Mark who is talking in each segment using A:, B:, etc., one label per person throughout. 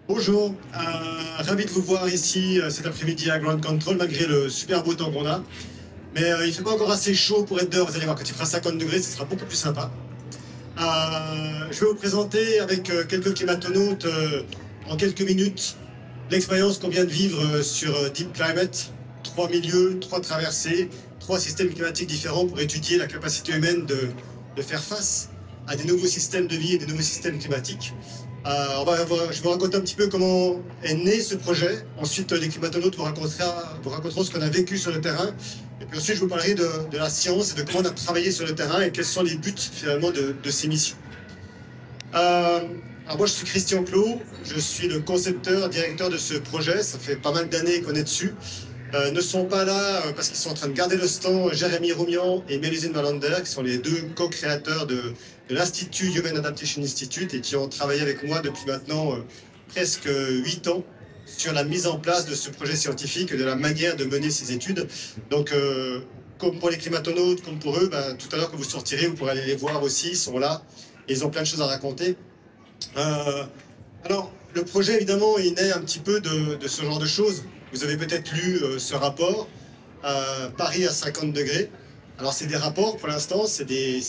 A: Bonjour, ravi de vous voir ici cet après-midi à Ground Control malgré le super beau temps qu'on a. Mais il ne fait pas encore assez chaud pour être dehors, vous allez voir, quand il fera 50 degrés, ce sera beaucoup plus sympa. Je vais vous présenter avec quelques climatonautes en quelques minutes l'expérience qu'on vient de vivre sur Deep Climate. 3 milieux, 3 traversées, 3 systèmes climatiques différents pour étudier la capacité humaine de faire face à des nouveaux systèmes de vie et des nouveaux systèmes climatiques. Je vais vous raconter un petit peu comment est né ce projet. Ensuite, les climatonautes vous raconteront ce qu'on a vécu sur le terrain. Et puis ensuite, je vous parlerai de la science et de comment on a travaillé sur le terrain et quels sont les buts finalement de ces missions. Alors moi, je suis Christian Clot, je suis le concepteur, directeur de ce projet. Ça fait pas mal d'années qu'on est dessus. Ne sont pas là parce qu'ils sont en train de garder le stand, Jérémy Roumian et Mélusine Wallander, qui sont les deux co-créateurs de l'Institut Human Adaptation Institute et qui ont travaillé avec moi depuis maintenant presque 8 ans sur la mise en place de ce projet scientifique et de la manière de mener ces études. Donc, comme pour les climatonautes, comme pour eux, tout à l'heure quand vous sortirez, vous pourrez aller les voir aussi, ils sont là et ils ont plein de choses à raconter. Alors, le projet, évidemment, il naît un petit peu de ce genre de choses. Vous avez peut-être lu ce rapport, Paris à 50 degrés. Alors, c'est des rapports pour l'instant, c'est des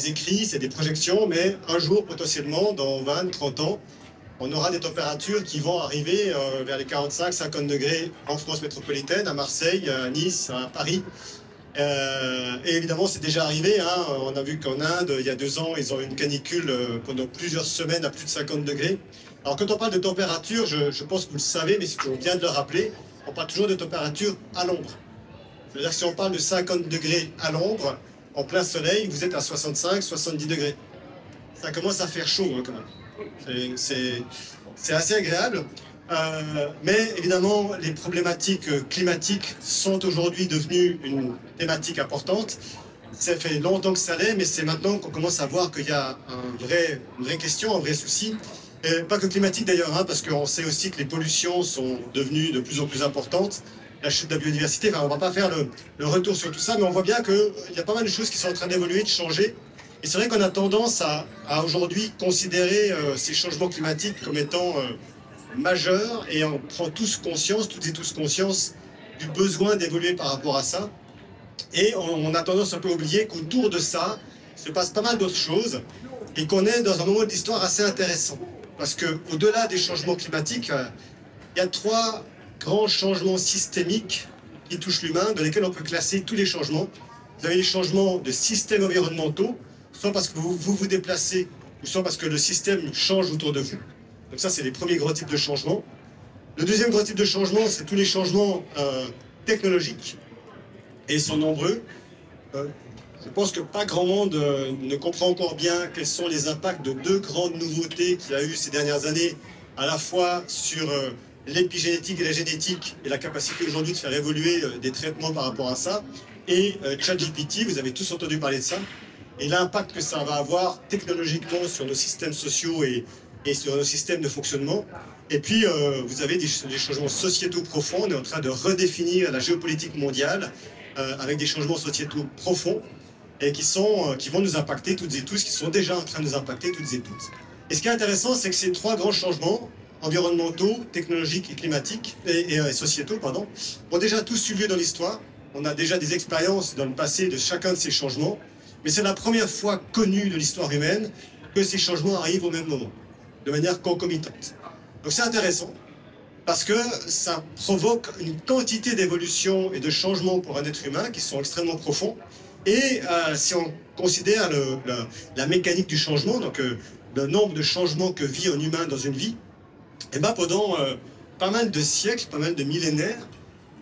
A: écrits, c'est des projections, mais un jour, potentiellement, dans 20, 30 ans, on aura des températures qui vont arriver vers les 45, 50 degrés en France métropolitaine, à Marseille, à Nice, à Paris. Et évidemment, c'est déjà arrivé. Hein. On a vu qu'en Inde, il y a 2 ans, ils ont eu une canicule pendant plusieurs semaines à plus de 50 degrés. Alors, quand on parle de température, je pense que vous le savez, mais c'est toujours bien de le rappeler, on parle toujours de température à l'ombre. C'est-à-dire que si on parle de 50 degrés à l'ombre, en plein soleil, vous êtes à 65, 70 degrés. Ça commence à faire chaud hein, quand même. C'est assez agréable. Mais évidemment, les problématiques climatiques sont aujourd'hui devenues une thématique importante. Ça fait longtemps que ça l'est, mais c'est maintenant qu'on commence à voir qu'il y a une vraie question, un vrai souci. Et pas que climatique d'ailleurs, hein, parce qu'on sait aussi que les pollutions sont devenues de plus en plus importantes. La chute de la biodiversité, enfin, on ne va pas faire le retour sur tout ça, mais on voit bien qu'il y a pas mal de choses qui sont en train d'évoluer, de changer. Et c'est vrai qu'on a tendance à aujourd'hui considérer ces changements climatiques comme étant majeurs, et on prend tous conscience, toutes et tous conscience du besoin d'évoluer par rapport à ça. Et on a tendance un peu à oublier qu'autour de ça se passe pas mal d'autres choses, et qu'on est dans un moment de l'histoire assez intéressant. Parce qu'au-delà des changements climatiques, il y a 3 grands changements systémiques qui touchent l'humain, dans lesquels on peut classer tous les changements. Vous avez les changements de systèmes environnementaux, soit parce que vous déplacez, ou soit parce que le système change autour de vous. Donc ça, c'est les premiers gros types de changements. Le deuxième gros type de changement, c'est tous les changements technologiques, et ils sont nombreux. Je pense que pas grand monde ne comprend encore bien quels sont les impacts de 2 grandes nouveautés qu'il y a eu ces dernières années, à la fois sur l'épigénétique et la génétique, et la capacité aujourd'hui de faire évoluer des traitements par rapport à ça, et ChatGPT, vous avez tous entendu parler de ça, et l'impact que ça va avoir technologiquement sur nos systèmes sociaux et sur nos systèmes de fonctionnement. Et puis, vous avez des changements sociétaux profonds. On est en train de redéfinir la géopolitique mondiale avec des changements sociétaux profonds et qui vont nous impacter toutes et tous, qui sont déjà en train de nous impacter toutes et tous. Et ce qui est intéressant, c'est que ces 3 grands changements, environnementaux, technologiques et climatiques, et sociétaux, pardon, ont déjà tous eu lieu dans l'histoire. On a déjà des expériences dans le passé de chacun de ces changements, mais c'est la première fois connue de l'histoire humaine que ces changements arrivent au même moment, de manière concomitante. Donc c'est intéressant, parce que ça provoque une quantité d'évolutions et de changements pour un être humain qui sont extrêmement profonds. Et si on considère la mécanique du changement, donc le nombre de changements que vit un humain dans une vie, et pendant pas mal de siècles, pas mal de millénaires,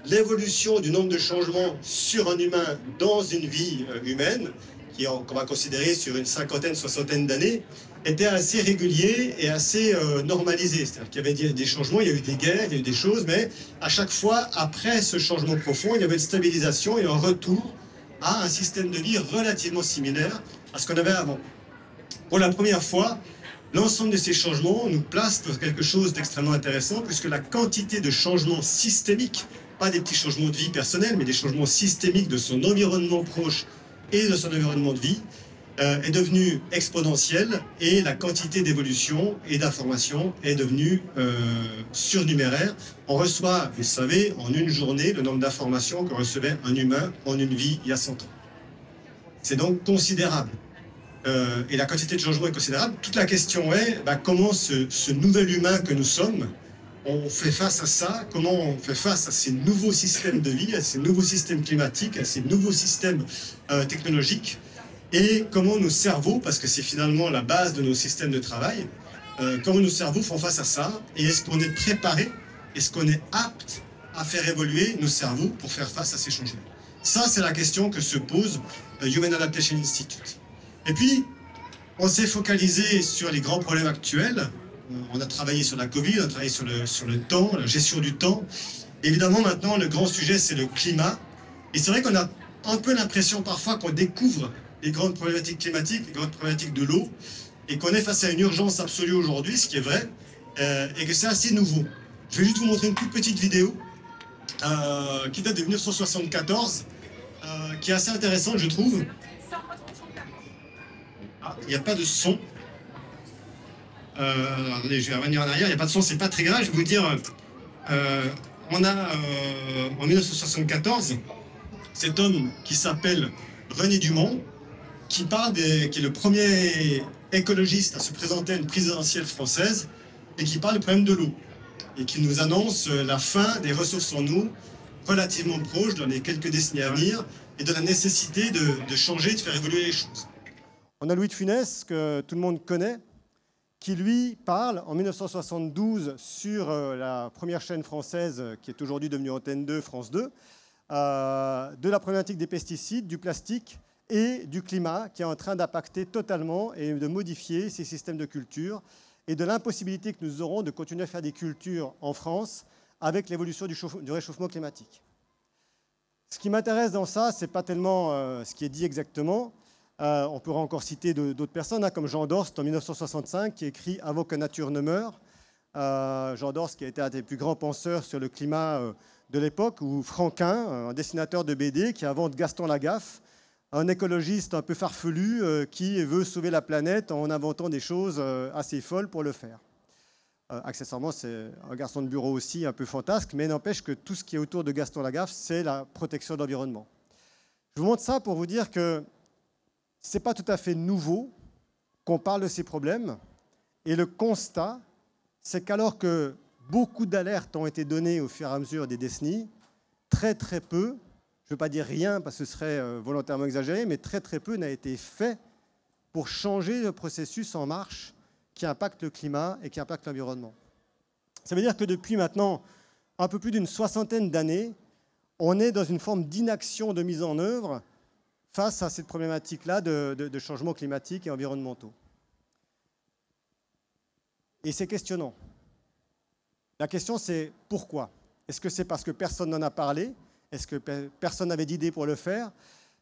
A: l'évolution du nombre de changements sur un humain dans une vie humaine, qu'on va considérer sur une 50aine, 60aine d'années, était assez régulier et assez normalisé. C'est-à-dire qu'il y avait des changements, il y a eu des guerres, il y a eu des choses, mais à chaque fois, après ce changement profond, il y avait une stabilisation et un retour à un système de vie relativement similaire à ce qu'on avait avant. Pour la première fois, l'ensemble de ces changements nous place dans quelque chose d'extrêmement intéressant, puisque la quantité de changements systémiques, pas des petits changements de vie personnels, mais des changements systémiques de son environnement proche et de son environnement de vie, est devenue exponentielle et la quantité d'évolution et d'information est devenue surnuméraire. On reçoit, vous savez, en une journée, le nombre d'informations que recevait un humain en une vie il y a 100 ans. C'est donc considérable. Et la quantité de changement est considérable. Toute la question est comment ce nouvel humain que nous sommes, on fait face à ça, comment on fait face à ces nouveaux systèmes de vie, à ces nouveaux systèmes climatiques, à ces nouveaux systèmes technologiques, et comment nos cerveaux, parce que c'est finalement la base de nos systèmes de travail, comment nos cerveaux font face à ça, et est-ce qu'on est préparé, est-ce qu'on est apte à faire évoluer nos cerveaux pour faire face à ces changements. Ça, c'est la question que se pose Human Adaptation Institute. Et puis, on s'est focalisé sur les grands problèmes actuels. On a travaillé sur la Covid, on a travaillé sur le temps, la gestion du temps. Évidemment, maintenant, le grand sujet, c'est le climat. Et c'est vrai qu'on a un peu l'impression parfois qu'on découvre les grandes problématiques climatiques, les grandes problématiques de l'eau, et qu'on est face à une urgence absolue aujourd'hui, ce qui est vrai, et que c'est assez nouveau. Je vais juste vous montrer une toute petite vidéo qui date de 1974, qui est assez intéressante, je trouve. Ah, il n'y a pas de son. Attendez, je vais revenir en arrière. Il n'y a pas de son, c'est pas très grave. Je vais vous dire, on a en 1974 cet homme qui s'appelle René Dumont, qui est le premier écologiste à se présenter à une présidentielle française et qui parle du problème de l'eau et qui nous annonce la fin des ressources en eau relativement proche dans les quelques décennies à venir et de la nécessité de changer, de faire évoluer les choses. On a Louis de Funès, que tout le monde connaît, qui lui parle en 1972 sur la première chaîne française, qui est aujourd'hui devenue Antenne 2, France 2, de la problématique des pesticides, du plastique et du climat qui est en train d'impacter totalement et de modifier ces systèmes de culture et de l'impossibilité que nous aurons de continuer à faire des cultures en France avec l'évolution du réchauffement climatique. Ce qui m'intéresse dans ça, ce n'est pas tellement ce qui est dit exactement. On pourra encore citer d'autres personnes, comme Jean Dorst en 1965, qui écrit « Avant que nature ne meure ». Jean Dorst, qui a été un des plus grands penseurs sur le climat de l'époque, ou Franquin, un dessinateur de BD, qui invente Gaston Lagaffe, un écologiste un peu farfelu qui veut sauver la planète en inventant des choses assez folles pour le faire. Accessoirement, c'est un garçon de bureau aussi un peu fantasque, mais n'empêche que tout ce qui est autour de Gaston Lagaffe, c'est la protection de l'environnement. Je vous montre ça pour vous dire que ce n'est pas tout à fait nouveau qu'on parle de ces problèmes. Et le constat, c'est qu'alors que beaucoup d'alertes ont été données au fur et à mesure des décennies, très très peu, je ne veux pas dire rien parce que ce serait volontairement exagéré, mais très très peu n'a été fait pour changer le processus en marche qui impacte le climat et qui impacte l'environnement. Ça veut dire que depuis maintenant un peu plus d'une soixantaine d'années, on est dans une forme d'inaction de mise en œuvre face à cette problématique-là de changements climatiques et environnementaux. Et c'est questionnant. La question, c'est pourquoi? Est-ce que c'est parce que personne n'en a parlé? Est-ce que personne n'avait d'idée pour le faire?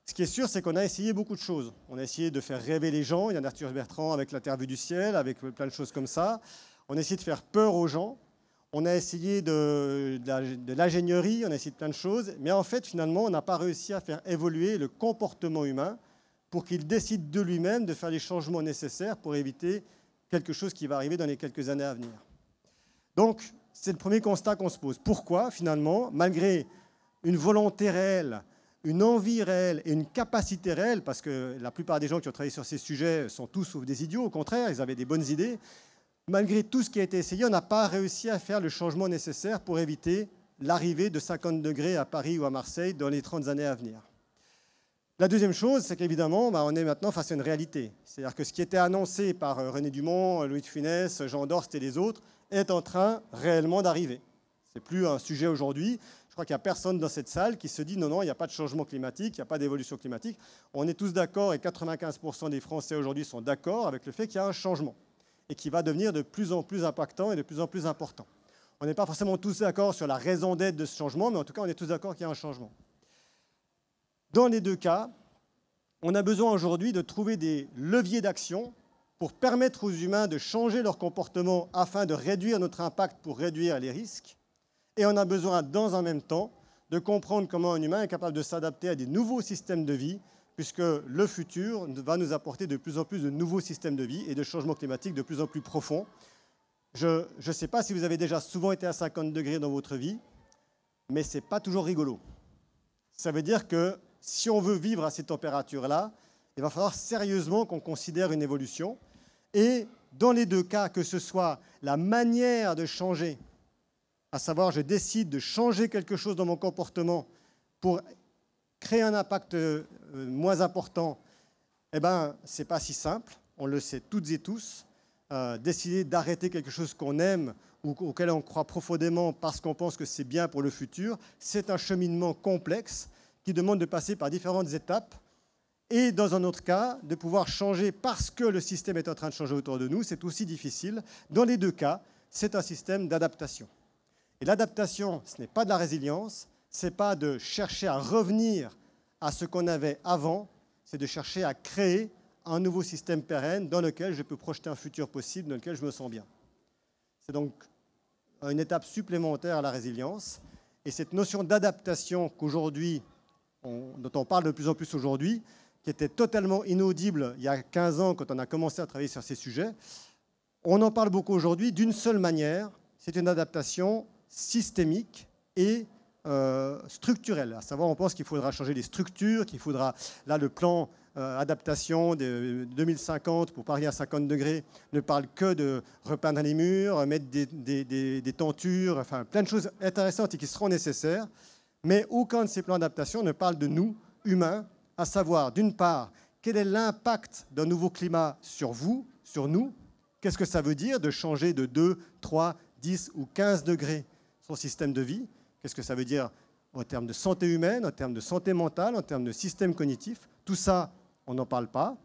A: Ce qui est sûr, c'est qu'on a essayé beaucoup de choses. On a essayé de faire rêver les gens. Il y a Arthur Bertrand avec la Terre vue du ciel, avec plein de choses comme ça. On a essayé de faire peur aux gens. On a essayé de l'ingénierie, on a essayé de plein de choses, mais en fait, finalement, on n'a pas réussi à faire évoluer le comportement humain pour qu'il décide de lui-même de faire les changements nécessaires pour éviter quelque chose qui va arriver dans les quelques années à venir. Donc, c'est le premier constat qu'on se pose. Pourquoi, finalement, malgré une volonté réelle, une envie réelle et une capacité réelle, parce que la plupart des gens qui ont travaillé sur ces sujets sont tous sauf des idiots, au contraire, ils avaient des bonnes idées, malgré tout ce qui a été essayé, on n'a pas réussi à faire le changement nécessaire pour éviter l'arrivée de 50 degrés à Paris ou à Marseille dans les 30 années à venir. La deuxième chose, c'est qu'évidemment, on est maintenant face à une réalité. C'est-à-dire que ce qui était annoncé par René Dumont, Louis de Funès, Jean Dorst et les autres est en train réellement d'arriver. Ce n'est plus un sujet aujourd'hui. Je crois qu'il n'y a personne dans cette salle qui se dit non, il n'y a pas de changement climatique, il n'y a pas d'évolution climatique. On est tous d'accord et 95% des Français aujourd'hui sont d'accord avec le fait qu'il y a un changement et qui va devenir de plus en plus impactant et de plus en plus important. On n'est pas forcément tous d'accord sur la raison d'être de ce changement, mais en tout cas, on est tous d'accord qu'il y a un changement. Dans les deux cas, on a besoin aujourd'hui de trouver des leviers d'action pour permettre aux humains de changer leur comportement afin de réduire notre impact pour réduire les risques. Et on a besoin, dans un même temps, de comprendre comment un humain est capable de s'adapter à des nouveaux systèmes de vie
B: puisque le futur va nous apporter de plus en plus de nouveaux systèmes de vie et de changements climatiques de plus en plus profonds. Je ne sais pas si vous avez déjà souvent été à 50 degrés dans votre vie, mais ce n'est pas toujours rigolo. Ça veut dire que si on veut vivre à ces températures-là, il va falloir sérieusement qu'on considère une évolution. Et dans les deux cas, que ce soit la manière de changer, à savoir je décide de changer quelque chose dans mon comportement pour créer un impact moins important, eh ben, ce n'est pas si simple, on le sait toutes et tous. Décider d'arrêter quelque chose qu'on aime ou auquel on croit profondément parce qu'on pense que c'est bien pour le futur, c'est un cheminement complexe qui demande de passer par différentes étapes et dans un autre cas, de pouvoir changer parce que le système est en train de changer autour de nous, c'est aussi difficile. Dans les deux cas, c'est un système d'adaptation. Et l'adaptation, ce n'est pas de la résilience, ce n'est pas de chercher à revenir à ce qu'on avait avant, c'est de chercher à créer un nouveau système pérenne dans lequel je peux projeter un futur possible, dans lequel je me sens bien. C'est donc une étape supplémentaire à la résilience. Et cette notion d'adaptation qu'aujourd'hui, dont on parle de plus en plus aujourd'hui, qui était totalement inaudible il y a 15 ans quand on a commencé à travailler sur ces sujets, on en parle beaucoup aujourd'hui d'une seule manière, c'est une adaptation systémique et structurelle. À savoir, on pense qu'il faudra changer les structures, qu'il faudra, là, le plan adaptation de 2050 pour Paris à 50 degrés ne parle que de repeindre les murs, mettre des tentures, enfin plein de choses intéressantes et qui seront nécessaires. Mais aucun de ces plans d'adaptation ne parle de nous, humains, à savoir, d'une part, quel est l'impact d'un nouveau climat sur vous, sur nous. Qu'est-ce que ça veut dire de changer de 2, 3, 10 ou 15 degrés son système de vie? Qu'est-ce que ça veut dire en termes de santé humaine, en termes de santé mentale, en termes de système cognitif? Tout ça, on n'en parle pas.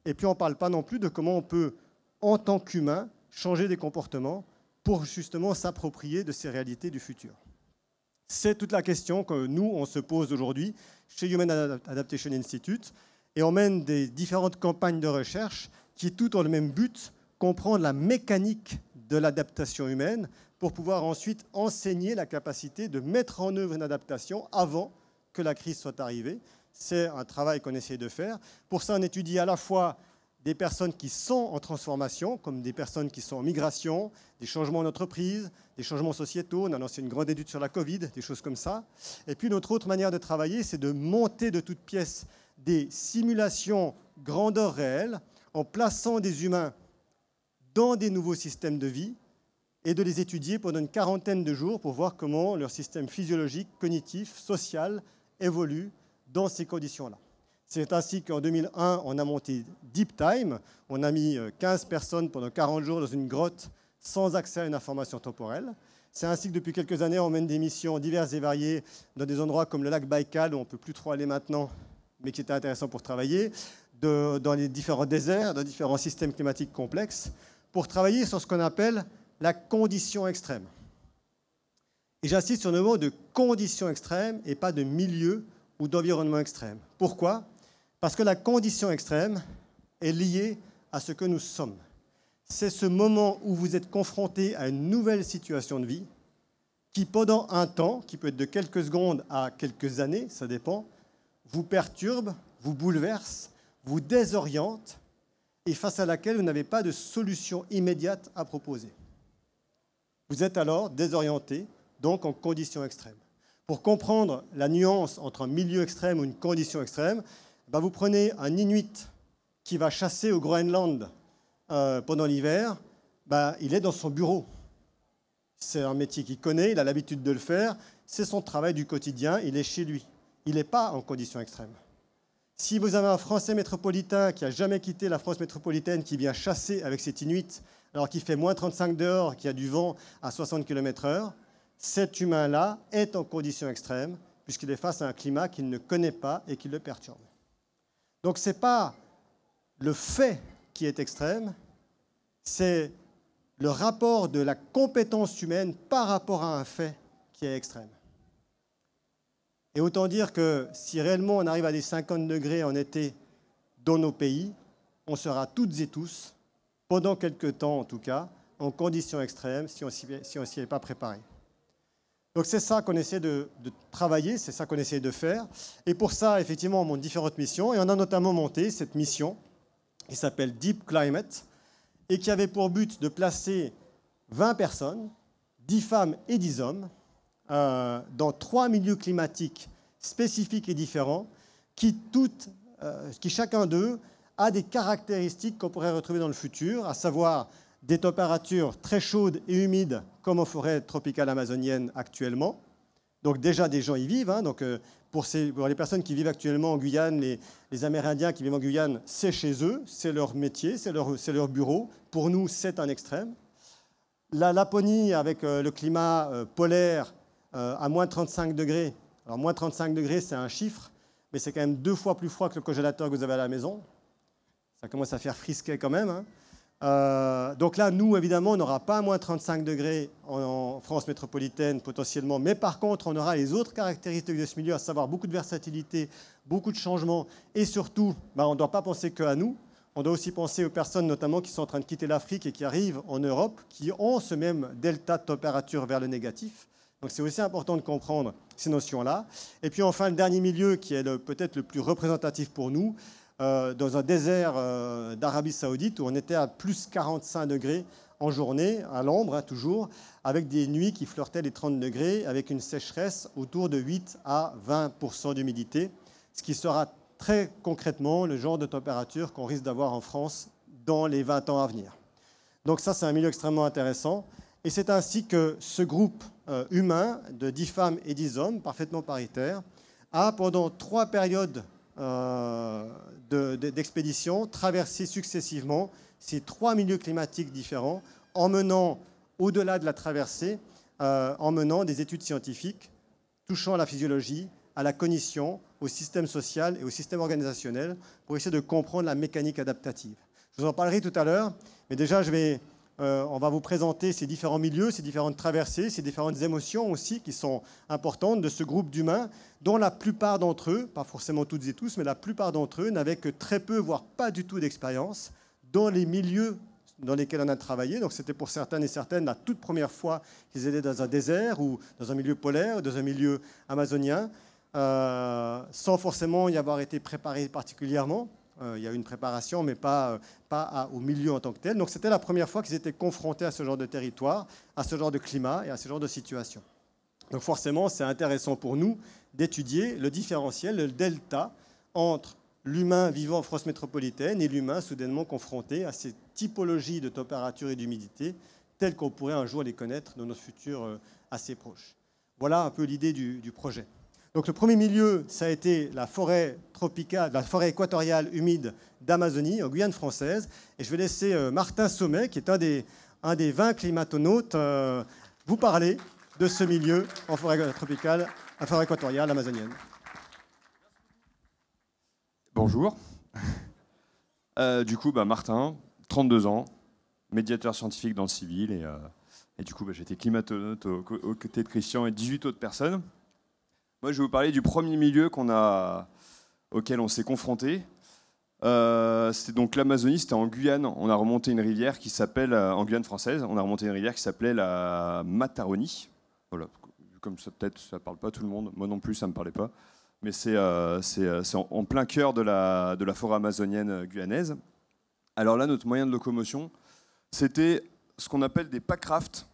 B: Et puis, on ne parle pas non plus de comment on peut, en tant qu'humain, changer des comportements pour justement s'approprier de ces réalités du futur. C'est toute la question que nous, on se pose aujourd'hui chez Human Adaptation Institute. Et on mène des différentes campagnes de recherche qui, toutes ont le même but, comprendre la mécanique de l'adaptation humaine pour pouvoir ensuite enseigner la capacité de mettre en œuvre une adaptation avant que la crise soit arrivée. C'est un travail qu'on essaie de faire. Pour ça, on étudie à la fois des personnes qui sont en transformation, comme des personnes qui sont en migration, des changements en entreprise, des changements sociétaux. On a lancé une grande étude sur la Covid, des choses comme ça. Et puis, notre autre manière de travailler, c'est de monter de toutes pièces des simulations grandeur réelle en plaçant des humains dans des nouveaux systèmes de vie et de les étudier pendant une quarantaine de jours pour voir comment leur système physiologique, cognitif, social évolue dans ces conditions-là. C'est ainsi qu'en 2001, on a monté Deep Time. On a mis 15 personnes pendant 40 jours dans une grotte sans accès à une information temporelle. C'est ainsi que depuis quelques années, on mène des missions diverses et variées dans des endroits comme le lac Baïkal, où on ne peut plus trop aller maintenant, mais qui était intéressant pour travailler, dans les différents déserts, dans différents systèmes climatiques complexes, pour travailler sur ce qu'on appelle la condition extrême. Et j'insiste sur le mot de condition extrême et pas de milieu ou d'environnement extrême. Pourquoi? Parce que la condition extrême est liée à ce que nous sommes. C'est ce moment où vous êtes confronté à une nouvelle situation de vie qui, pendant un temps, qui peut être de quelques secondes à quelques années, ça dépend, vous perturbe, vous bouleverse, vous désoriente et face à laquelle vous n'avez pas de solution immédiate à proposer. Vous êtes alors désorienté, donc en condition extrême. Pour comprendre la nuance entre un milieu extrême ou une condition extrême, vous prenez un Inuit qui va chasser au Groenland pendant l'hiver, il est dans son bureau. C'est un métier qu'il connaît, il a l'habitude de le faire, c'est son travail du quotidien, il est chez lui. Il n'est pas en condition extrême. Si vous avez un Français métropolitain qui n'a jamais quitté la France métropolitaine, qui vient chasser avec cet Inuit, alors qu'il fait moins 35 dehors, qu'il y a du vent à 60 km/h, cet humain-là est en condition extrême, puisqu'il est face à un climat qu'il ne connaît pas et qui le perturbe. Donc ce n'est pas le fait qui est extrême, c'est le rapport de la compétence humaine par rapport à un fait qui est extrême. Et autant dire que si réellement on arrive à des 50 degrés en été dans nos pays, on sera toutes et tous, pendant quelques temps en tout cas, en conditions extrêmes si on s'y est pas préparé. Donc c'est ça qu'on essaie de travailler, c'est ça qu'on essaie de faire. Et pour ça, effectivement, on monte différentes missions. Et on a notamment monté cette mission qui s'appelle Deep Climate et qui avait pour but de placer 20 personnes, 10 femmes et 10 hommes, dans 3 milieux climatiques spécifiques et différents qui chacun d'eux a des caractéristiques qu'on pourrait retrouver dans le futur, à savoir des températures très chaudes et humides comme en forêt tropicale amazonienne actuellement. Donc déjà, des gens y vivent. Hein, donc, pour les personnes qui vivent actuellement en Guyane, les Amérindiens qui vivent en Guyane, c'est chez eux, c'est leur métier, c'est leur bureau. Pour nous, c'est un extrême. La Laponie, avec le climat polaire à moins 35 degrés. Alors, moins 35 degrés, c'est un chiffre, mais c'est quand même 2 fois plus froid que le congélateur que vous avez à la maison. Ça commence à faire frisquer quand même. Hein. Donc là, nous, évidemment, on n'aura pas moins 35 degrés en France métropolitaine potentiellement, mais par contre, on aura les autres caractéristiques de ce milieu, à savoir beaucoup de versatilité, beaucoup de changements, et surtout, on ne doit pas penser qu'à nous, on doit aussi penser aux personnes notamment qui sont en train de quitter l'Afrique et qui arrivent en Europe, qui ont ce même delta de température vers le négatif. Donc c'est aussi important de comprendre ces notions-là. Et puis enfin, le dernier milieu qui est peut-être le plus représentatif pour nous, dans un désert d'Arabie Saoudite où on était à plus 45 degrés en journée, à l'ombre hein, toujours, avec des nuits qui flirtaient les 30 degrés, avec une sécheresse autour de 8 à 20% d'humidité, ce qui sera très concrètement le genre de température qu'on risque d'avoir en France dans les 20 ans à venir. Donc ça, c'est un milieu extrêmement intéressant. Et c'est ainsi que ce groupe humain de 10 femmes et 10 hommes, parfaitement paritaires, a pendant 3 périodes d'expédition traversé successivement ces 3 milieux climatiques différents, en menant, au-delà de la traversée, en menant des études scientifiques touchant à la physiologie, à la cognition, au système social et au système organisationnel, pour essayer de comprendre la mécanique adaptative. Je vous en parlerai tout à l'heure, mais déjà, on va vous présenter ces différents milieux, ces différentes traversées, ces différentes émotions aussi qui sont importantes de ce groupe d'humains, dont la plupart d'entre eux, pas forcément toutes et tous, mais la plupart d'entre eux n'avaient que très peu, voire pas du tout d'expérience dans les milieux dans lesquels on a travaillé. Donc c'était pour certains et certaines la toute première fois qu'ils étaient dans un désert ou dans un milieu polaire, ou dans un milieu amazonien, sans forcément y avoir été préparés particulièrement. Il y a eu une préparation, mais pas au milieu en tant que tel. Donc c'était la première fois qu'ils étaient confrontés à ce genre de territoire, à ce genre de climat et à ce genre de situation. Donc forcément, c'est intéressant pour nous d'étudier le différentiel, le delta, entre l'humain vivant en France métropolitaine et l'humain soudainement confronté à ces typologies de température et d'humidité telles qu'on pourrait un jour les connaître dans notre futur assez proche. Voilà un peu l'idée du projet. Donc le premier milieu, ça a été la forêt tropicale, la forêt équatoriale humide d'Amazonie, en Guyane française. Et je vais laisser Martin Sommet, qui est un des 20 climatonautes, vous parler de ce milieu en forêt tropicale, en forêt équatoriale amazonienne.
C: Bonjour. Du coup, Martin, 32 ans, médiateur scientifique dans le civil. Et du coup, j'étais climatonaute aux côtés de Christian et 18 autres personnes. Moi, je vais vous parler du premier milieu auquel on s'est confronté. C'était donc l'Amazonie, c'était en Guyane. On a remonté une rivière qui s'appelle, en Guyane française, on a remonté une rivière qui s'appelait la Mataronie. Voilà, comme ça, peut-être, ça ne parle pas à tout le monde. Moi non plus, ça ne me parlait pas. Mais c'est en plein cœur de la forêt amazonienne guyanaise. Alors là, notre moyen de locomotion, c'était ce qu'on appelle des packrafts.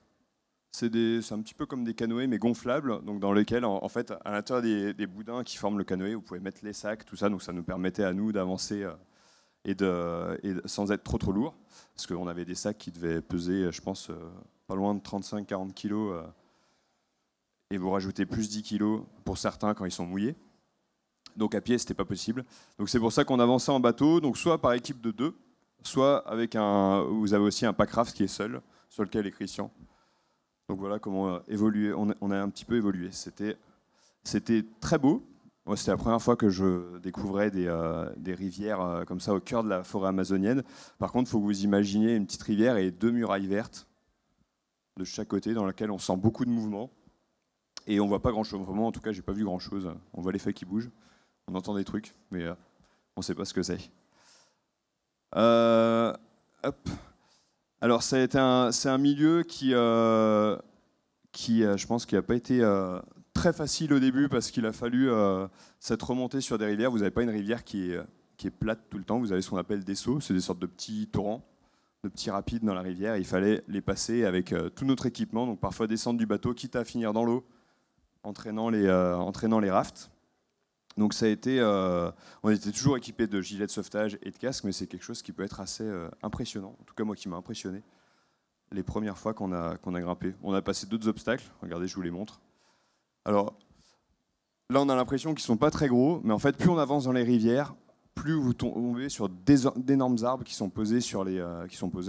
C: C'est un petit peu comme des canoës, mais gonflables, donc dans lesquels, en fait, à l'intérieur des boudins qui forment le canoë, vous pouvez mettre les sacs, tout ça. Donc ça nous permettait à nous d'avancer et sans être trop lourd. Parce qu'on avait des sacs qui devaient peser, je pense, pas loin de 35-40 kilos. Et vous rajoutez plus 10 kilos pour certains quand ils sont mouillés. Donc à pied, c'était pas possible. Donc c'est pour ça qu'on avançait en bateau, donc soit par équipe de 2, soit avec vous avez aussi un packraft qui est seul, sur lequel est Christian. Donc voilà comment on a un petit peu évolué. C'était très beau. Moi, c'était la première fois que je découvrais des rivières comme ça au cœur de la forêt amazonienne. Par contre, il faut que vous imaginiez une petite rivière et 2 murailles vertes de chaque côté dans lesquelles on sent beaucoup de mouvement. Et on voit pas grand-chose. Vraiment, en tout cas, j'ai pas vu grand-chose. On voit les feuilles qui bougent. On entend des trucs, mais on sait pas ce que c'est. Hop. Alors, c'est un milieu qui qui, je pense, qui n'a pas été très facile au début parce qu'il a fallu cette remontée sur des rivières. Vous n'avez pas une rivière qui est plate tout le temps, vous avez ce qu'on appelle des sauts, c'est des sortes de petits torrents, de petits rapides dans la rivière. Il fallait les passer avec tout notre équipement, donc parfois descendre du bateau, quitte à finir dans l'eau, entraînant les rafts. Donc ça a été, on était toujours équipés de gilets de sauvetage et de casques, mais c'est quelque chose qui peut être assez impressionnant, en tout cas moi qui m'a impressionné les premières fois qu'on a grimpé. On a passé d'autres obstacles, regardez, je vous les montre. Alors là on a l'impression qu'ils ne sont pas très gros, mais en fait plus on avance dans les rivières, plus vous tombez sur d'énormes arbres qui sont posés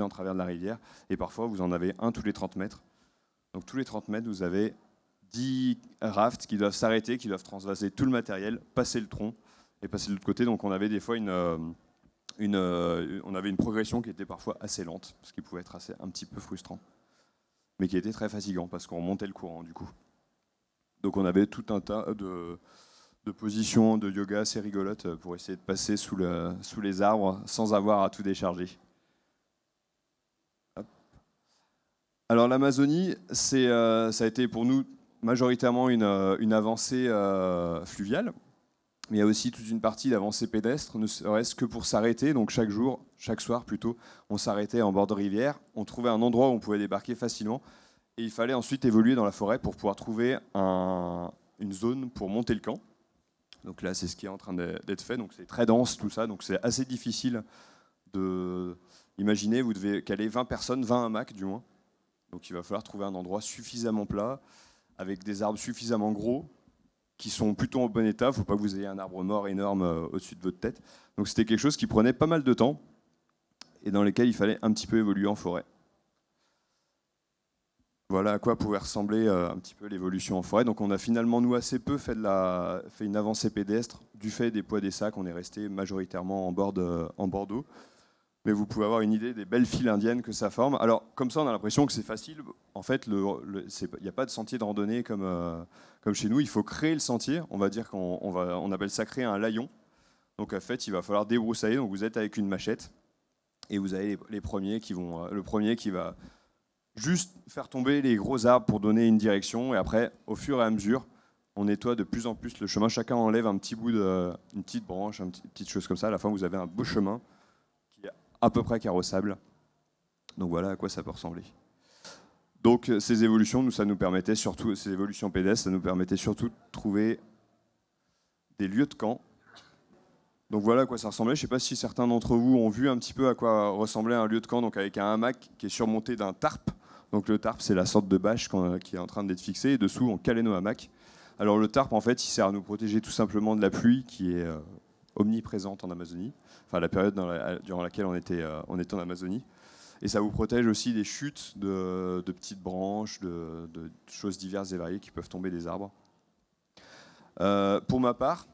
C: en travers de la rivière, et parfois vous en avez un tous les 30 mètres. Donc tous les 30 mètres vous avez 10 rafts qui doivent s'arrêter, qui doivent transvaser tout le matériel, passer le tronc et passer de l'autre côté. Donc on avait des fois on avait une progression qui était parfois assez lente, ce qui pouvait être un petit peu frustrant, mais qui était très fatigant parce qu'on montait le courant du coup. Donc on avait tout un tas de positions de yoga assez rigolotes pour essayer de passer sous les arbres sans avoir à tout décharger. Hop. Alors l'Amazonie, ça a été pour nous majoritairement une avancée fluviale, mais il y a aussi toute une partie d'avancée pédestre, ne serait-ce que pour s'arrêter. Donc chaque soir plutôt, on s'arrêtait en bord de rivière, on trouvait un endroit où on pouvait débarquer facilement, et il fallait ensuite évoluer dans la forêt pour pouvoir trouver une zone pour monter le camp. Donc là, c'est ce qui est en train d'être fait. Donc c'est très dense tout ça, donc c'est assez difficile de... Imaginez, vous devez caler 20 personnes, 20 hamacs du moins. Donc il va falloir trouver un endroit suffisamment plat, avec des arbres suffisamment gros, qui sont plutôt en bon état. Il ne faut pas que vous ayez un arbre mort énorme au-dessus de votre tête. Donc c'était quelque chose qui prenait pas mal de temps, et dans lequel il fallait un petit peu évoluer en forêt. Voilà à quoi pouvait ressembler un petit peu l'évolution en forêt. Donc on a finalement, nous, assez peu fait une avancée pédestre. Du fait des poids des sacs, on est resté majoritairement en bord d'eau. Mais vous pouvez avoir une idée des belles files indiennes que ça forme. Alors, comme ça, on a l'impression que c'est facile. En fait, il n'y a pas de sentier de randonnée comme chez nous. Il faut créer le sentier. On va dire on appelle ça créer un layon. Donc, en fait, il va falloir débroussailler. Donc, vous êtes avec une machette et vous avez les premiers le premier qui va juste faire tomber les gros arbres pour donner une direction. Et après, au fur et à mesure, on nettoie de plus en plus le chemin. Chacun enlève un petit bout une petite branche, une petite chose comme ça. À la fin, vous avez un beau chemin qui est à peu près carrossable. Donc voilà à quoi ça peut ressembler. Donc ces évolutions, ça nous permettait surtout, ces évolutions pédestres, ça nous permettait surtout de trouver des lieux de camp. Donc voilà à quoi ça ressemblait. Je ne sais pas si certains d'entre vous ont vu un petit peu à quoi ressemblait un lieu de camp, donc avec un hamac qui est surmonté d'un tarp. Donc le tarp, c'est la sorte de bâche qui est en train d'être fixée, et dessous, on calait nos hamacs. Alors le tarp, en fait, il sert à nous protéger tout simplement de la pluie qui est omniprésente en Amazonie, enfin la période durant laquelle on était en Amazonie. Et ça vous protège aussi des chutes de petites branches, de choses diverses et variées qui peuvent tomber des arbres. Pour ma part,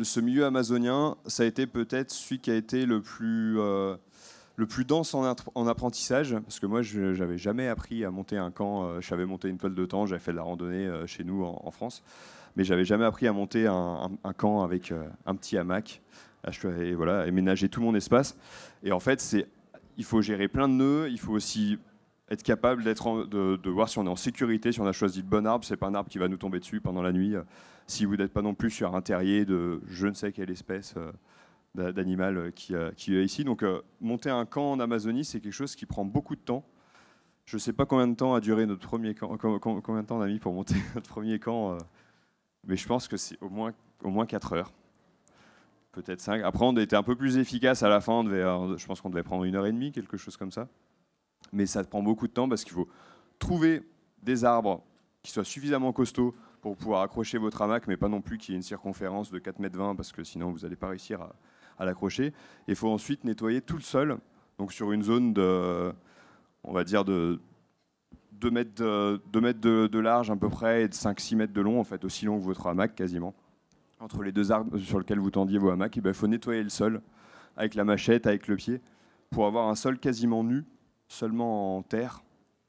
C: ce milieu amazonien, ça a été peut-être celui qui a été le plus dense en apprentissage, parce que moi, je n'avais jamais appris à monter un camp. Je savais monter une toile de tente, j'avais fait de la randonnée chez nous en France, mais j'avais jamais appris à monter un camp avec un petit hamac. Et voilà, et ménager tout mon espace. Et en fait, il faut gérer plein de nœuds, il faut aussi être capable de voir si on est en sécurité, si on a choisi le bon arbre. C'est pas un arbre qui va nous tomber dessus pendant la nuit. Si vous n'êtes pas non plus sur un terrier de je ne sais quelle espèce d'animal qui est ici. Donc monter un camp en Amazonie, c'est quelque chose qui prend beaucoup de temps. Je ne sais pas combien de temps a duré notre premier camp, combien de temps on a mis pour monter notre premier camp, mais je pense que c'est au moins 4 heures. Peut-être 5. Après, on a été un peu plus efficace à la fin. Je pense qu'on devait prendre 1h30, quelque chose comme ça. Mais ça prend beaucoup de temps parce qu'il faut trouver des arbres qui soient suffisamment costauds pour pouvoir accrocher votre hamac, mais pas non plus qu'il y ait une circonférence de 4,20 m parce que sinon vous n'allez pas réussir à l'accrocher. Et il faut ensuite nettoyer tout le sol, donc sur une zone on va dire de 2 mètres de large à peu près et de 5-6 mètres de long, en fait, aussi long que votre hamac quasiment. Entre les deux arbres sur lesquels vous tendiez vos hamacs, il faut nettoyer le sol avec la machette, avec le pied, pour avoir un sol quasiment nu, seulement en terre,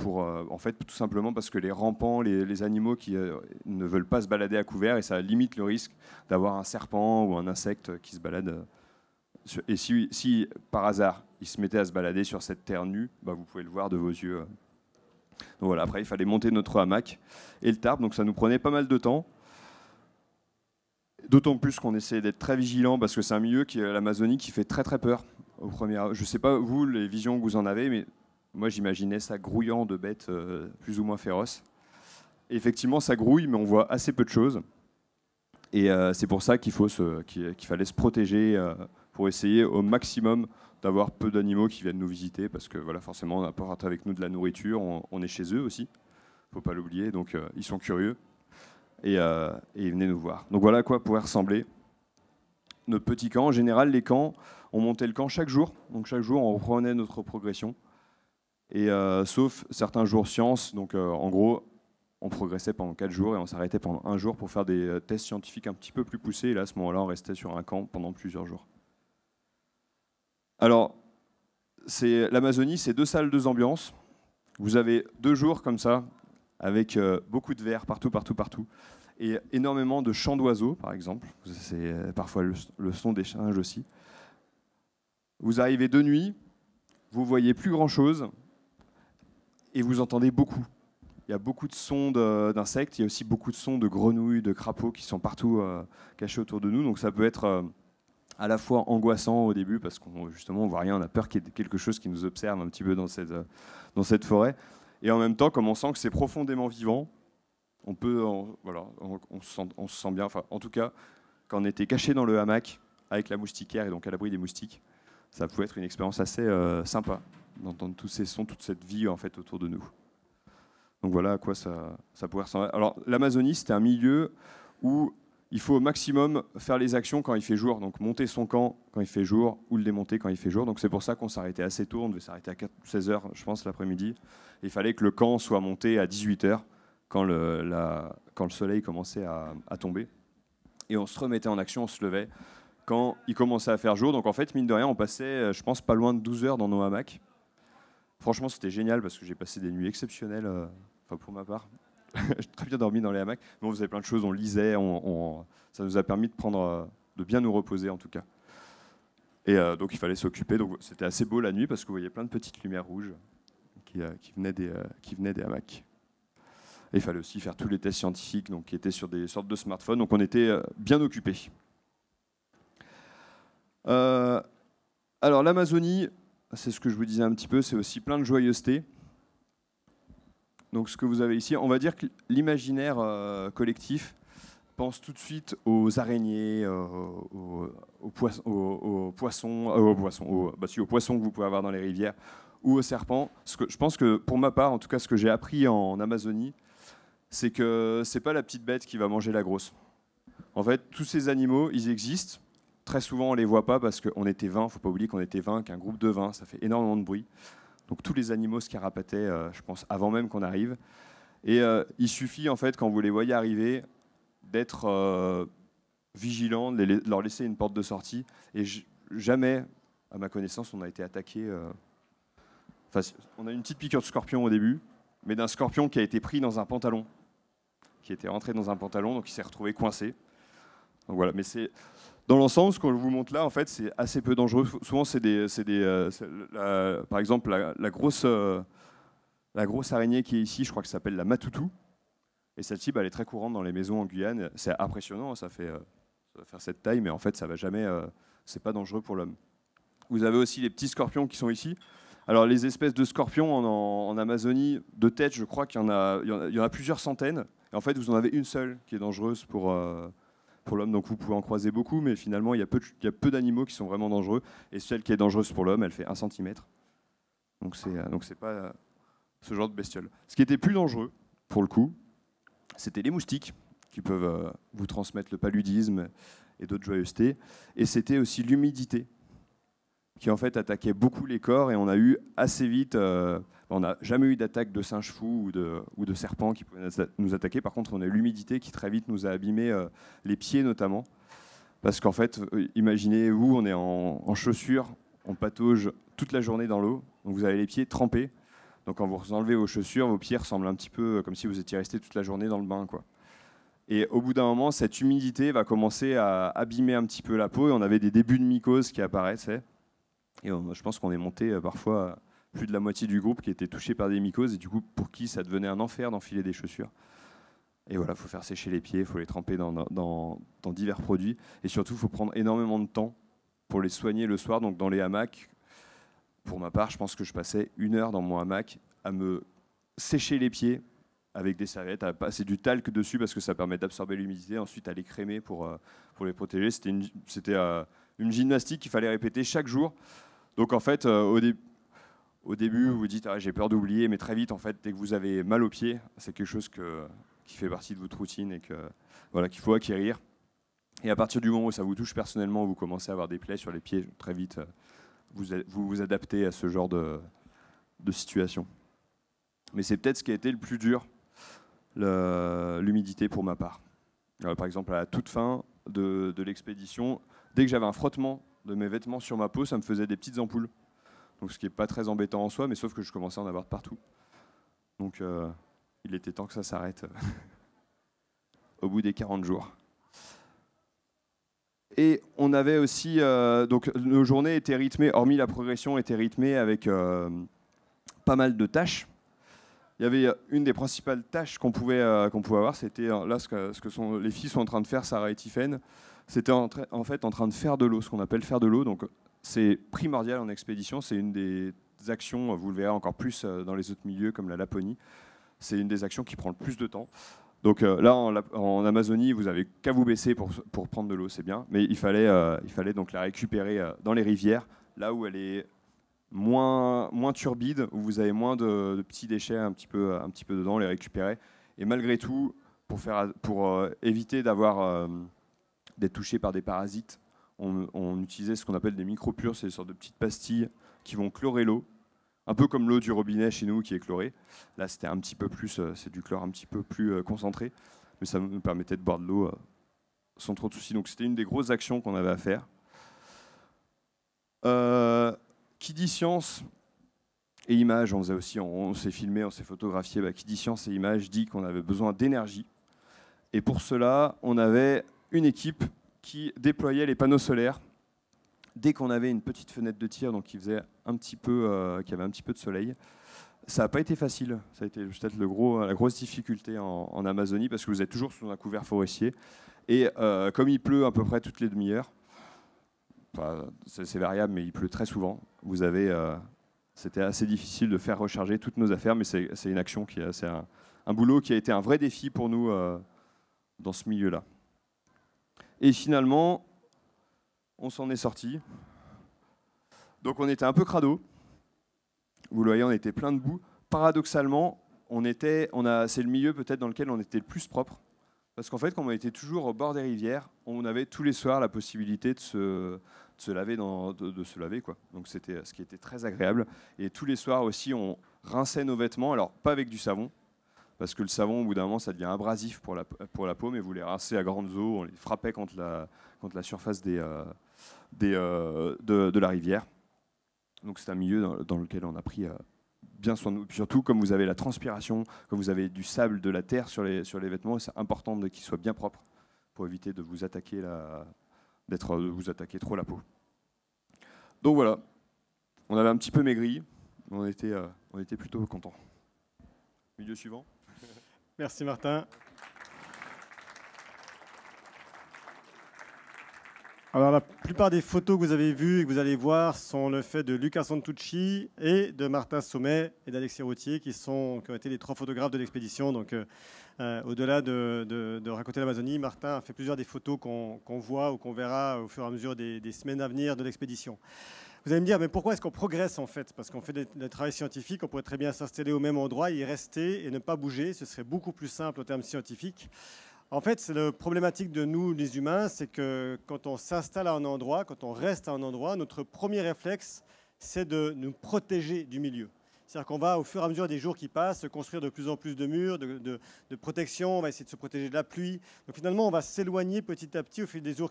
C: en fait, tout simplement parce que les rampants, les animaux qui ne veulent pas se balader à couvert, et ça limite le risque d'avoir un serpent ou un insecte qui se balade. Et si par hasard, il se mettait à se balader sur cette terre nue, vous pouvez le voir de vos yeux. Donc voilà, après, il fallait monter notre hamac et le tarp, donc ça nous prenait pas mal de temps. D'autant plus qu'on essayait d'être très vigilant parce que c'est un milieu qui est l'Amazonie qui fait très très peur. Je ne sais pas vous, les visions que vous en avez, mais moi j'imaginais ça grouillant de bêtes plus ou moins féroces. Et effectivement, ça grouille, mais on voit assez peu de choses. Et c'est pour ça qu'il fallait se protéger pour essayer au maximum d'avoir peu d'animaux qui viennent nous visiter, parce que voilà, forcément, on apporte avec nous de la nourriture, on est chez eux aussi, faut pas l'oublier, donc ils sont curieux, et ils venaient nous voir. Donc voilà à quoi pourrait ressembler notre petit camp. En général, les camps, on montait le camp chaque jour, donc chaque jour, on reprenait notre progression, et sauf certains jours sciences, donc en gros, on progressait pendant 4 jours et on s'arrêtait pendant 1 jour pour faire des tests scientifiques un petit peu plus poussés, et là, à ce moment-là, on restait sur un camp pendant plusieurs jours. Alors, l'Amazonie, c'est 2 salles, 2 ambiances. Vous avez 2 jours comme ça, avec beaucoup de verre partout, et énormément de chants d'oiseaux, par exemple. C'est parfois le son des singes aussi. Vous arrivez de nuit, vous voyez plus grand-chose, et vous entendez beaucoup. Il y a beaucoup de sons d'insectes, il y a aussi beaucoup de sons de grenouilles, de crapauds qui sont partout cachés autour de nous, donc ça peut être à la fois angoissant au début parce qu'on justement on voit rien, on a peur qu'il y ait quelque chose qui nous observe un petit peu dans cette forêt, et en même temps comme on sent que c'est profondément vivant, on se sent bien. Enfin, en tout cas, quand on était caché dans le hamac avec la moustiquaire et donc à l'abri des moustiques, ça pouvait être une expérience assez sympa d'entendre tous ces sons, toute cette vie en fait autour de nous. Donc voilà à quoi ça pourrait ressembler. Alors l'Amazonie, c'était un milieu où il faut au maximum faire les actions quand il fait jour, donc monter son camp quand il fait jour ou le démonter quand il fait jour. Donc c'est pour ça qu'on s'arrêtait assez tôt, on devait s'arrêter à 16h, je pense, l'après-midi. Il fallait que le camp soit monté à 18h quand le soleil commençait à tomber. Et on se remettait en action, on se levait quand il commençait à faire jour. Donc en fait, mine de rien, on passait, je pense, pas loin de 12 heures dans nos hamacs. Franchement, c'était génial parce que j'ai passé des nuits exceptionnelles, enfin pour ma part. J'ai très bien dormi dans les hamacs, mais on faisait plein de choses, on lisait, ça nous a permis de bien nous reposer en tout cas. Et donc il fallait s'occuper, donc c'était assez beau la nuit parce que vous voyez plein de petites lumières rouges qui venaient des hamacs. Et il fallait aussi faire tous les tests scientifiques donc, qui étaient sur des sortes de smartphones, donc on était bien occupés. Alors l'Amazonie, c'est ce que je vous disais un petit peu, c'est aussi plein de joyeuseté. Donc ce que vous avez ici, on va dire que l'imaginaire collectif pense tout de suite aux araignées, aux poissons que vous pouvez avoir dans les rivières, ou aux serpents. Je pense que pour ma part, en tout cas ce que j'ai appris en Amazonie, c'est que c'est pas la petite bête qui va manger la grosse. En fait, tous ces animaux, ils existent. Très souvent, on les voit pas parce qu'on était 20, faut pas oublier qu'on était 20, qu'un groupe de 20, ça fait énormément de bruit. Donc tous les animaux se carapataient, je pense, avant même qu'on arrive. Et il suffit, en fait, quand vous les voyez arriver, d'être vigilant, de leur laisser une porte de sortie. Et jamais, à ma connaissance, on a été attaqué. On a une petite piqûre de scorpion au début, mais d'un scorpion qui a été pris dans un pantalon, qui était rentré dans un pantalon, donc il s'est retrouvé coincé. Donc voilà, mais c'est... Dans l'ensemble, ce qu'on vous montre là, en fait, c'est assez peu dangereux. Souvent, par exemple, la grosse araignée qui est ici, je crois que ça s'appelle la matoutou. Et celle-ci, elle est très courante dans les maisons en Guyane. C'est impressionnant, ça va faire cette taille, mais en fait, ça va jamais. C'est pas dangereux pour l'homme. Vous avez aussi les petits scorpions qui sont ici. Alors, les espèces de scorpions en Amazonie, de tête, je crois qu'il y en a plusieurs centaines. Et en fait, vous en avez une seule qui est dangereuse pour l'homme, donc vous pouvez en croiser beaucoup, mais finalement il y a peu d'animaux qui sont vraiment dangereux, et celle qui est dangereuse pour l'homme, elle fait 1 cm. Donc c'est pas ce genre de bestiole. Ce qui était plus dangereux, pour le coup, c'était les moustiques, qui peuvent vous transmettre le paludisme et d'autres joyeusetés, et c'était aussi l'humidité, qui en fait attaquait beaucoup les corps, et on a eu assez vite... on n'a jamais eu d'attaque de singe fou ou de serpents qui pouvaient nous attaquer. Par contre, on a eu l'humidité qui très vite nous a abîmé les pieds notamment. Parce qu'en fait, imaginez-vous, on est en chaussures, on patauge toute la journée dans l'eau. Donc vous avez les pieds trempés. Donc quand vous enlevez vos chaussures, vos pieds ressemblent un petit peu comme si vous étiez resté toute la journée dans le bain, quoi. Et au bout d'un moment, cette humidité va commencer à abîmer un petit peu la peau. Et on avait des débuts de mycose qui apparaissaient. Et je pense qu'on est monté parfois plus de la moitié du groupe qui était touché par des mycoses et du coup pour qui ça devenait un enfer d'enfiler des chaussures. Et voilà, il faut faire sécher les pieds, il faut les tremper dans divers produits et surtout il faut prendre énormément de temps pour les soigner le soir, donc dans les hamacs. Pour ma part, je pense que je passais 1 heure dans mon hamac à me sécher les pieds avec des serviettes, à passer du talc dessus parce que ça permet d'absorber l'humidité, ensuite à les crémer pour les protéger. C'était une gymnastique qu'il fallait répéter chaque jour. Donc en fait, au début, vous vous dites ah, j'ai peur d'oublier, mais très vite, en fait, dès que vous avez mal aux pieds, c'est quelque chose qui fait partie de votre routine et voilà, qu'il faut acquérir. Et à partir du moment où ça vous touche personnellement, vous commencez à avoir des plaies sur les pieds, très vite, vous adaptez à ce genre de situation. Mais c'est peut-être ce qui a été le plus dur, l'humidité pour ma part. Par exemple, à la toute fin de l'expédition, dès que j'avais un frottement de mes vêtements sur ma peau, ça me faisait des petites ampoules. Donc, ce qui n'est pas très embêtant en soi, mais sauf que je commençais à en avoir de partout. Donc il était temps que ça s'arrête au bout des 40 jours. Et on avait aussi, donc nos journées étaient rythmées, hormis la progression, étaient rythmées avec pas mal de tâches. Il y avait une des principales tâches qu'on pouvait avoir, c'était là ce que les filles sont en train de faire, Sarah et Tiffaine. C'était en fait en train de faire de l'eau, ce qu'on appelle faire de l'eau. Donc c'est primordial en expédition, c'est une des actions, vous le verrez encore plus dans les autres milieux comme la Laponie, c'est une des actions qui prend le plus de temps. Donc là, en Amazonie, vous n'avez qu'à vous baisser pour prendre de l'eau, c'est bien. Mais il fallait donc la récupérer dans les rivières, là où elle est moins turbide, où vous avez moins de petits déchets un petit peu dedans, les récupérer. Et malgré tout, pour éviter d'être touché par des parasites, on utilisait ce qu'on appelle des micropures, c'est des sortes de petites pastilles qui vont chlorer l'eau. Un peu comme l'eau du robinet chez nous qui est chlorée. Là, c'était un petit peu plus, c'est du chlore un petit peu plus concentré, mais ça nous permettait de boire de l'eau sans trop de soucis. Donc, c'était une des grosses actions qu'on avait à faire. Qui dit science et images, on s'est filmé, on s'est photographié. Qui dit science et images dit qu'on avait besoin d'énergie. Et pour cela, on avait une équipe qui déployait les panneaux solaires. Dès qu'on avait une petite fenêtre de tir, donc qui avait un petit peu de soleil, ça n'a pas été facile. Ça a été peut-être la grosse difficulté en Amazonie parce que vous êtes toujours sous un couvert forestier et comme il pleut à peu près toutes les demi-heures, c'est variable, mais il pleut très souvent. C'était assez difficile de faire recharger toutes nos affaires, mais c'est une action c'est un boulot qui a été un vrai défi pour nous dans ce milieu-là. Et finalement, on s'en est sorti. Donc on était un peu crado. Vous le voyez, on était plein de boue. Paradoxalement, c'est le milieu peut-être dans lequel on était le plus propre. Parce qu'en fait, comme on était toujours au bord des rivières, on avait tous les soirs la possibilité de se laver, quoi. Donc c'était ce qui était très agréable. Et tous les soirs aussi, on rinçait nos vêtements. Alors pas avec du savon, parce que le savon, au bout d'un moment, ça devient abrasif pour la peau, mais vous les rincez à grandes eaux, on les frappait contre la surface de la rivière. Donc c'est un milieu dans lequel on a pris bien soin de nous. Puis surtout, comme vous avez la transpiration, comme vous avez du sable, de la terre sur les vêtements, c'est important qu'ils soient bien propres pour éviter de vous attaquer trop la peau. Donc voilà, on avait un petit peu maigri, mais on était plutôt contents. Milieu suivant.
B: Merci Martin. Alors la plupart des photos que vous avez vues et que vous allez voir sont le fait de Lucas Santucci et de Martin Sommet et d'Alexis Routier qui ont été les 3 photographes de l'expédition. Donc au-delà de raconter l'Amazonie, Martin a fait plusieurs des photos qu'on voit ou qu'on verra au fur et à mesure des semaines à venir de l'expédition. Vous allez me dire, mais pourquoi est-ce qu'on progresse en fait? Parce qu'on fait des travail scientifique, on pourrait très bien s'installer au même endroit, y rester et ne pas bouger. Ce serait beaucoup plus simple en termes scientifiques. En fait, c'est la problématique de nous, les humains, c'est que quand on s'installe à un endroit, quand on reste à un endroit, notre premier réflexe, c'est de nous protéger du milieu. C'est-à-dire qu'on va, au fur et à mesure des jours qui passent, se construire de plus en plus de murs, de protection, on va essayer de se protéger de la pluie. Donc finalement, on va s'éloigner petit à petit au fil des jours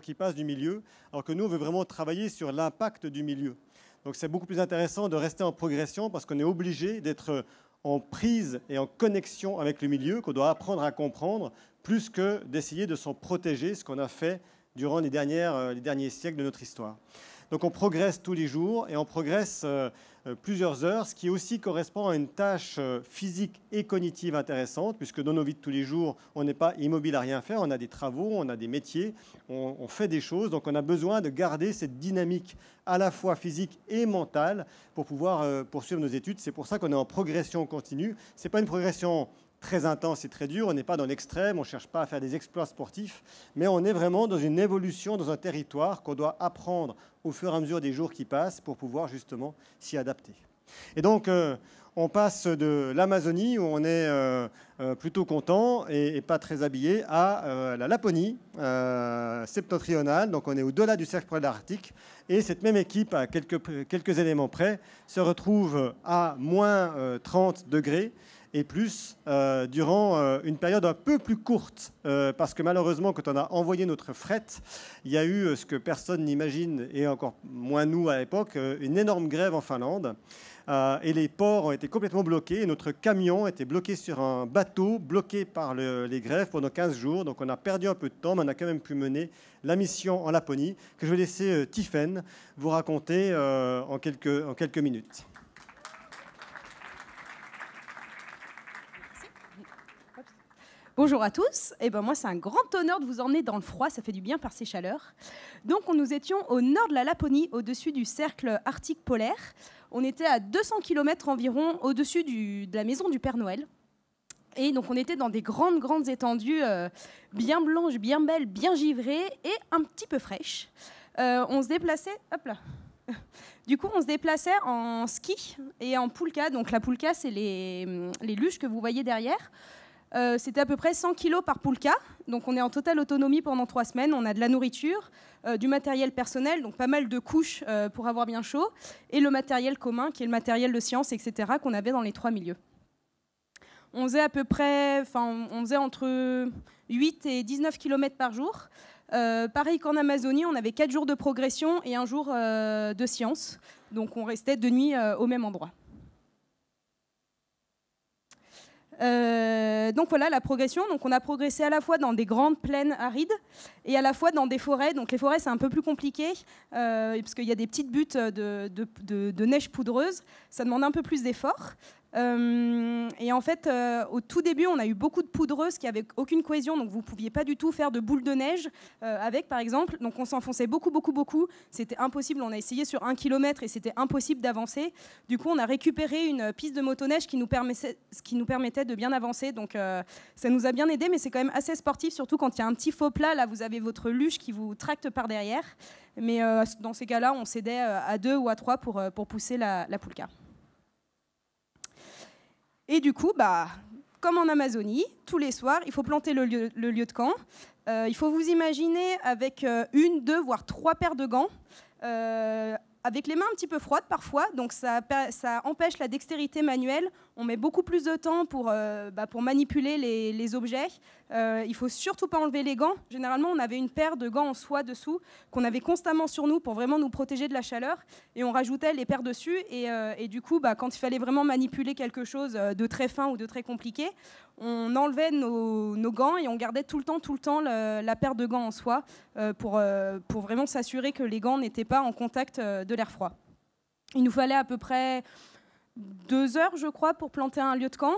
B: qui passent du milieu, alors que nous, on veut vraiment travailler sur l'impact du milieu. Donc c'est beaucoup plus intéressant de rester en progression parce qu'on est obligé d'être en prise et en connexion avec le milieu, qu'on doit apprendre à comprendre, plus que d'essayer de s'en protéger, ce qu'on a fait durant les derniers siècles de notre histoire. Donc on progresse tous les jours et on progresse plusieurs heures, ce qui aussi correspond à une tâche physique et cognitive intéressante, puisque dans nos vies de tous les jours, on n'est pas immobile à rien faire, on a des travaux, on a des métiers, on fait des choses, donc on a besoin de garder cette dynamique à la fois physique et mentale pour pouvoir poursuivre nos études. C'est pour ça qu'on est en progression continue. Ce n'est pas une progression très intense et très dur, on n'est pas dans l'extrême, on ne cherche pas à faire des exploits sportifs, mais on est vraiment dans une évolution, dans un territoire qu'on doit apprendre au fur et à mesure des jours qui passent pour pouvoir justement s'y adapter. Et donc, on passe de l'Amazonie, où on est plutôt content et pas très habillé, à la Laponie septentrionale, donc on est au-delà du cercle polaire arctique, et cette même équipe, à quelques éléments près, se retrouve à moins 30 degrés, et plus durant une période un peu plus courte, parce que malheureusement, quand on a envoyé notre fret, il y a eu ce que personne n'imagine, et encore moins nous à l'époque, une énorme grève en Finlande, et les ports ont été complètement bloqués, et notre camion était bloqué sur un bateau, bloqué par les grèves pendant 15 jours, donc on a perdu un peu de temps, mais on a quand même pu mener la mission en Laponie, que je vais laisser Tiffaine vous raconter en quelques minutes.
D: Bonjour à tous, et ben moi c'est un grand honneur de vous emmener dans le froid, ça fait du bien par ces chaleurs. Donc nous étions au nord de la Laponie, au-dessus du cercle arctique polaire. On était à 200 km environ au-dessus de la maison du Père Noël. Et donc on était dans des grandes étendues bien blanches, bien belles, bien givrées et un petit peu fraîches. On se déplaçait, hop là. Du coup, on se déplaçait en ski et en poulka. Donc la poulka, c'est les luges que vous voyez derrière. C'était à peu près 100 kg par poulka, donc on est en totale autonomie pendant 3 semaines. On a de la nourriture, du matériel personnel, donc pas mal de couches pour avoir bien chaud, et le matériel commun, qui est le matériel de science, etc., qu'on avait dans les 3 milieux. On faisait on faisait entre 8 et 19 km par jour. Pareil qu'en Amazonie, on avait 4 jours de progression et 1 jour de science, donc on restait de nuit au même endroit. Donc voilà la progression. Donc on a progressé à la fois dans des grandes plaines arides et à la fois dans des forêts. Donc les forêts c'est un peu plus compliqué parce qu'il y a des petites buttes de neige poudreuse. Ça demande un peu plus d'efforts. Et en fait, au tout début, on a eu beaucoup de poudreuses qui n'avaient aucune cohésion, donc vous ne pouviez pas du tout faire de boules de neige avec, par exemple. Donc on s'enfonçait beaucoup. C'était impossible. On a essayé sur 1 km et c'était impossible d'avancer. Du coup, on a récupéré une piste de motoneige qui nous permettait de bien avancer. Donc ça nous a bien aidé, mais c'est quand même assez sportif, surtout quand il y a un petit faux plat. Là, vous avez votre luge qui vous tracte par derrière. Mais dans ces cas-là, on s'aidait à 2 ou à 3 pour pousser la poulka. Et du coup, comme en Amazonie, tous les soirs, il faut planter le lieu de camp. Il faut vous imaginer avec 1, 2, voire 3 paires de gants, avec les mains un petit peu froides parfois, donc ça empêche la dextérité manuelle. On met beaucoup plus de temps pour manipuler les objets. Il ne faut surtout pas enlever les gants. Généralement, on avait une paire de gants en soie dessous qu'on avait constamment sur nous pour vraiment nous protéger de la chaleur. Et on rajoutait les paires dessus. Et du coup, quand il fallait vraiment manipuler quelque chose de très fin ou de très compliqué, on enlevait nos gants et on gardait tout le temps la paire de gants en soie pour vraiment s'assurer que les gants n'étaient pas en contact de l'air froid. Il nous fallait à peu près 2 heures, je crois, pour planter un lieu de camp.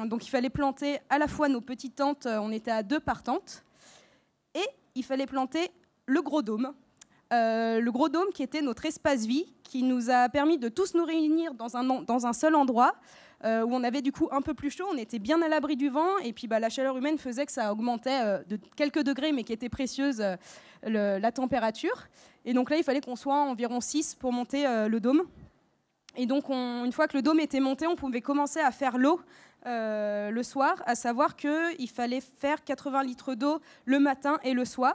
D: Donc il fallait planter à la fois nos petites tentes, on était à 2 par tente, et il fallait planter le gros dôme. Le gros dôme qui était notre espace vie, qui nous a permis de tous nous réunir dans un seul endroit, où on avait du coup un peu plus chaud, on était bien à l'abri du vent, et puis la chaleur humaine faisait que ça augmentait de quelques degrés, mais qui était précieuse la température. Et donc là, il fallait qu'on soit environ 6 pour monter le dôme. Et donc, une fois que le dôme était monté, on pouvait commencer à faire l'eau le soir, à savoir qu'il fallait faire 80 litres d'eau le matin et le soir,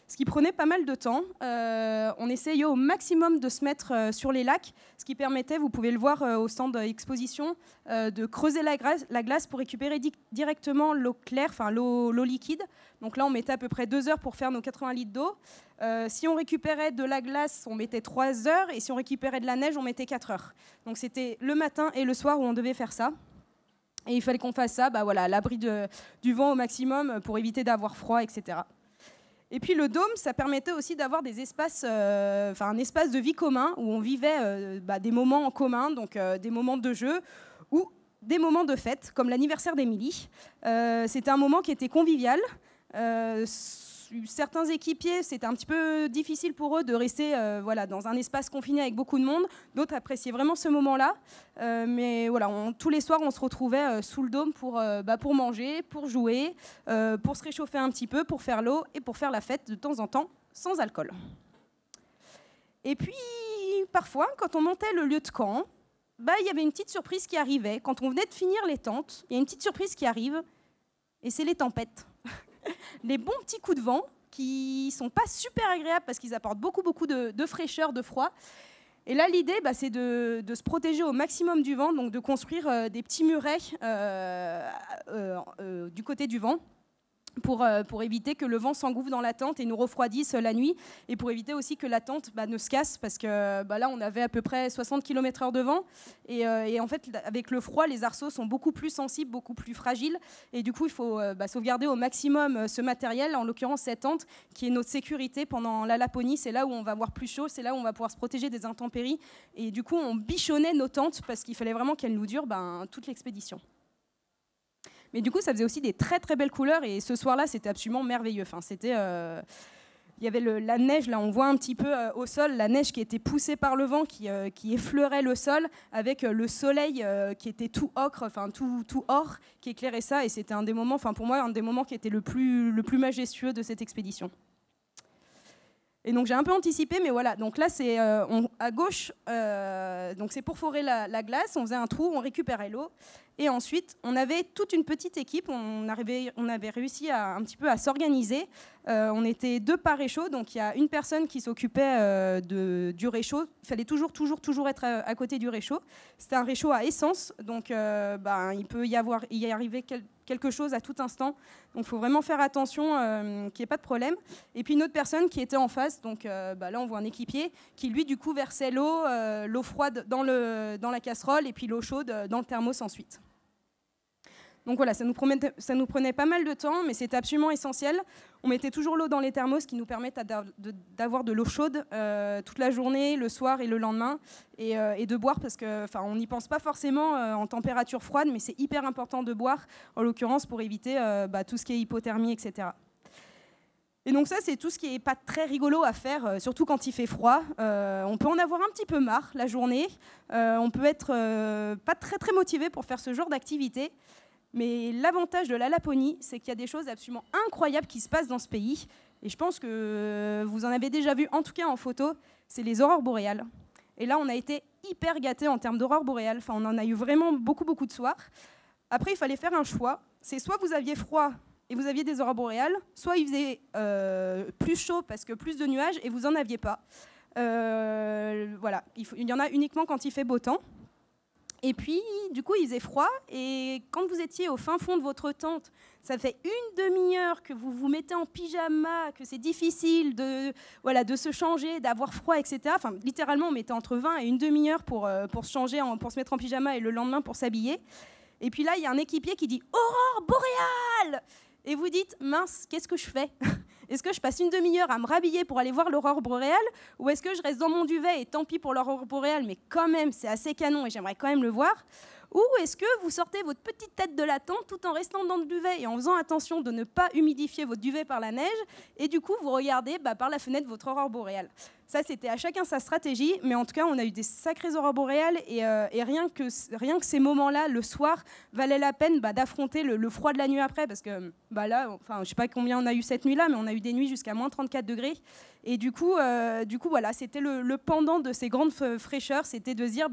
D: ce qui prenait pas mal de temps. On essayait au maximum de se mettre sur les lacs, ce qui permettait, vous pouvez le voir au stand d'exposition, de creuser la glace pour récupérer directement l'eau claire, enfin l'eau liquide. Donc là, on mettait à peu près 2 heures pour faire nos 80 litres d'eau. Si on récupérait de la glace, on mettait 3 heures, et si on récupérait de la neige, on mettait 4 heures. Donc c'était le matin et le soir où on devait faire ça. Et il fallait qu'on fasse ça à l'abri du vent au maximum pour éviter d'avoir froid, etc. Et puis le dôme, ça permettait aussi d'avoir des espaces, un espace de vie commun où on vivait des moments en commun, donc des moments de jeu ou des moments de fête, comme l'anniversaire d'Émilie. C'était un moment qui était convivial. Certains équipiers, c'était un petit peu difficile pour eux de rester dans un espace confiné avec beaucoup de monde. D'autres appréciaient vraiment ce moment-là. Mais voilà, tous les soirs, on se retrouvait sous le dôme pour manger, pour jouer, pour se réchauffer un petit peu, pour faire l'eau et pour faire la fête de temps en temps sans alcool. Et puis, parfois, quand on montait le lieu de camp, il y avait une petite surprise qui arrivait. Quand on venait de finir les tentes, il y a une petite surprise qui arrive, et c'est les tempêtes. Les bons petits coups de vent qui sont pas super agréables parce qu'ils apportent beaucoup de fraîcheur, de froid. Et là, l'idée, c'est de se protéger au maximum du vent, donc de construire des petits murets du côté du vent pour éviter que le vent s'engouffre dans la tente et nous refroidisse la nuit, et pour éviter aussi que la tente ne se casse, parce que là, on avait à peu près 60 km/h de vent, et en fait, avec le froid, les arceaux sont beaucoup plus sensibles, beaucoup plus fragiles, et du coup, il faut sauvegarder au maximum ce matériel, en l'occurrence cette tente, qui est notre sécurité pendant la Laponie. C'est là où on va avoir plus chaud, c'est là où on va pouvoir se protéger des intempéries, et du coup, on bichonnait nos tentes, parce qu'il fallait vraiment qu'elles nous durent toute l'expédition. Mais du coup, ça faisait aussi des très très belles couleurs, et ce soir-là, c'était absolument merveilleux. Enfin, c'était, il y avait la neige, là, on voit un petit peu au sol, la neige qui était poussée par le vent, qui effleurait le sol, avec le soleil qui était tout ocre, enfin tout or, qui éclairait ça, et c'était un des moments, enfin pour moi, un des moments qui était le plus majestueux de cette expédition. Et donc j'ai un peu anticipé, mais voilà. Donc là, c'est à gauche, donc c'est pour forer la glace. On faisait un trou, on récupérait l'eau, et ensuite on avait toute une petite équipe. On avait réussi un petit peu à s'organiser. On était 2 par réchaud, donc il y a une personne qui s'occupait du réchaud. Il fallait toujours être à côté du réchaud. C'était un réchaud à essence, donc il peut y arriver quelque chose à tout instant. Donc il faut vraiment faire attention qu'il n'y ait pas de problème. Et puis une autre personne qui était en face, donc là on voit un équipier qui lui du coup versait l'eau froide dans la casserole, et puis l'eau chaude dans le thermos ensuite. Donc voilà, ça nous prenait pas mal de temps, mais c'était absolument essentiel. On mettait toujours l'eau dans les thermos, qui nous permettent d'avoir de l'eau chaude toute la journée, le soir et le lendemain, et de boire, parce qu'on n'y pense pas forcément en température froide, mais c'est hyper important de boire, en l'occurrence pour éviter tout ce qui est hypothermie, etc. Et donc ça, c'est tout ce qui n'est pas très rigolo à faire, surtout quand il fait froid. On peut en avoir un petit peu marre la journée, on peut être pas très très motivé pour faire ce genre d'activité. Mais l'avantage de la Laponie, c'est qu'il y a des choses absolument incroyables qui se passent dans ce pays. Et je pense que vous en avez déjà vu, en tout cas en photo, c'est les aurores boréales. Et là, on a été hyper gâtés en termes d'aurores boréales. Enfin, on en a eu vraiment beaucoup de soirs. Après, il fallait faire un choix. C'est soit vous aviez froid et vous aviez des aurores boréales, soit il faisait plus chaud parce que plus de nuages et vous n'en aviez pas. Voilà, il y en a uniquement quand il fait beau temps. Et puis, du coup, il faisait froid, et quand vous étiez au fin fond de votre tente, ça fait une demi-heure que vous vous mettez en pyjama, que c'est difficile de se changer, d'avoir froid, etc. Enfin, littéralement, on mettait entre 20 et une demi-heure pour se changer, pour se mettre en pyjama, et le lendemain pour s'habiller. Et puis là, il y a un équipier qui dit « Aurore boréale !» Et vous dites « Mince, qu'est-ce que je fais ? Est-ce que je passe une demi-heure à me rhabiller pour aller voir l'aurore boréale, ou est-ce que je reste dans mon duvet et tant pis pour l'aurore boréale, mais quand même c'est assez canon et j'aimerais quand même le voir, ou est-ce que vous sortez votre petite tête de la tente tout en restant dans le duvet et en faisant attention de ne pas humidifier votre duvet par la neige, et du coup vous regardez par la fenêtre votre aurore boréale. Ça, c'était à chacun sa stratégie, mais en tout cas on a eu des sacrées aurores boréales, et rien que ces moments-là, le soir, valait la peine d'affronter le froid de la nuit après, parce que là, enfin, je sais pas combien on a eu cette nuit-là, mais on a eu des nuits jusqu'à moins 34 degrés, et du coup voilà, c'était le pendant de ces grandes fraîcheurs, c'était de se dire,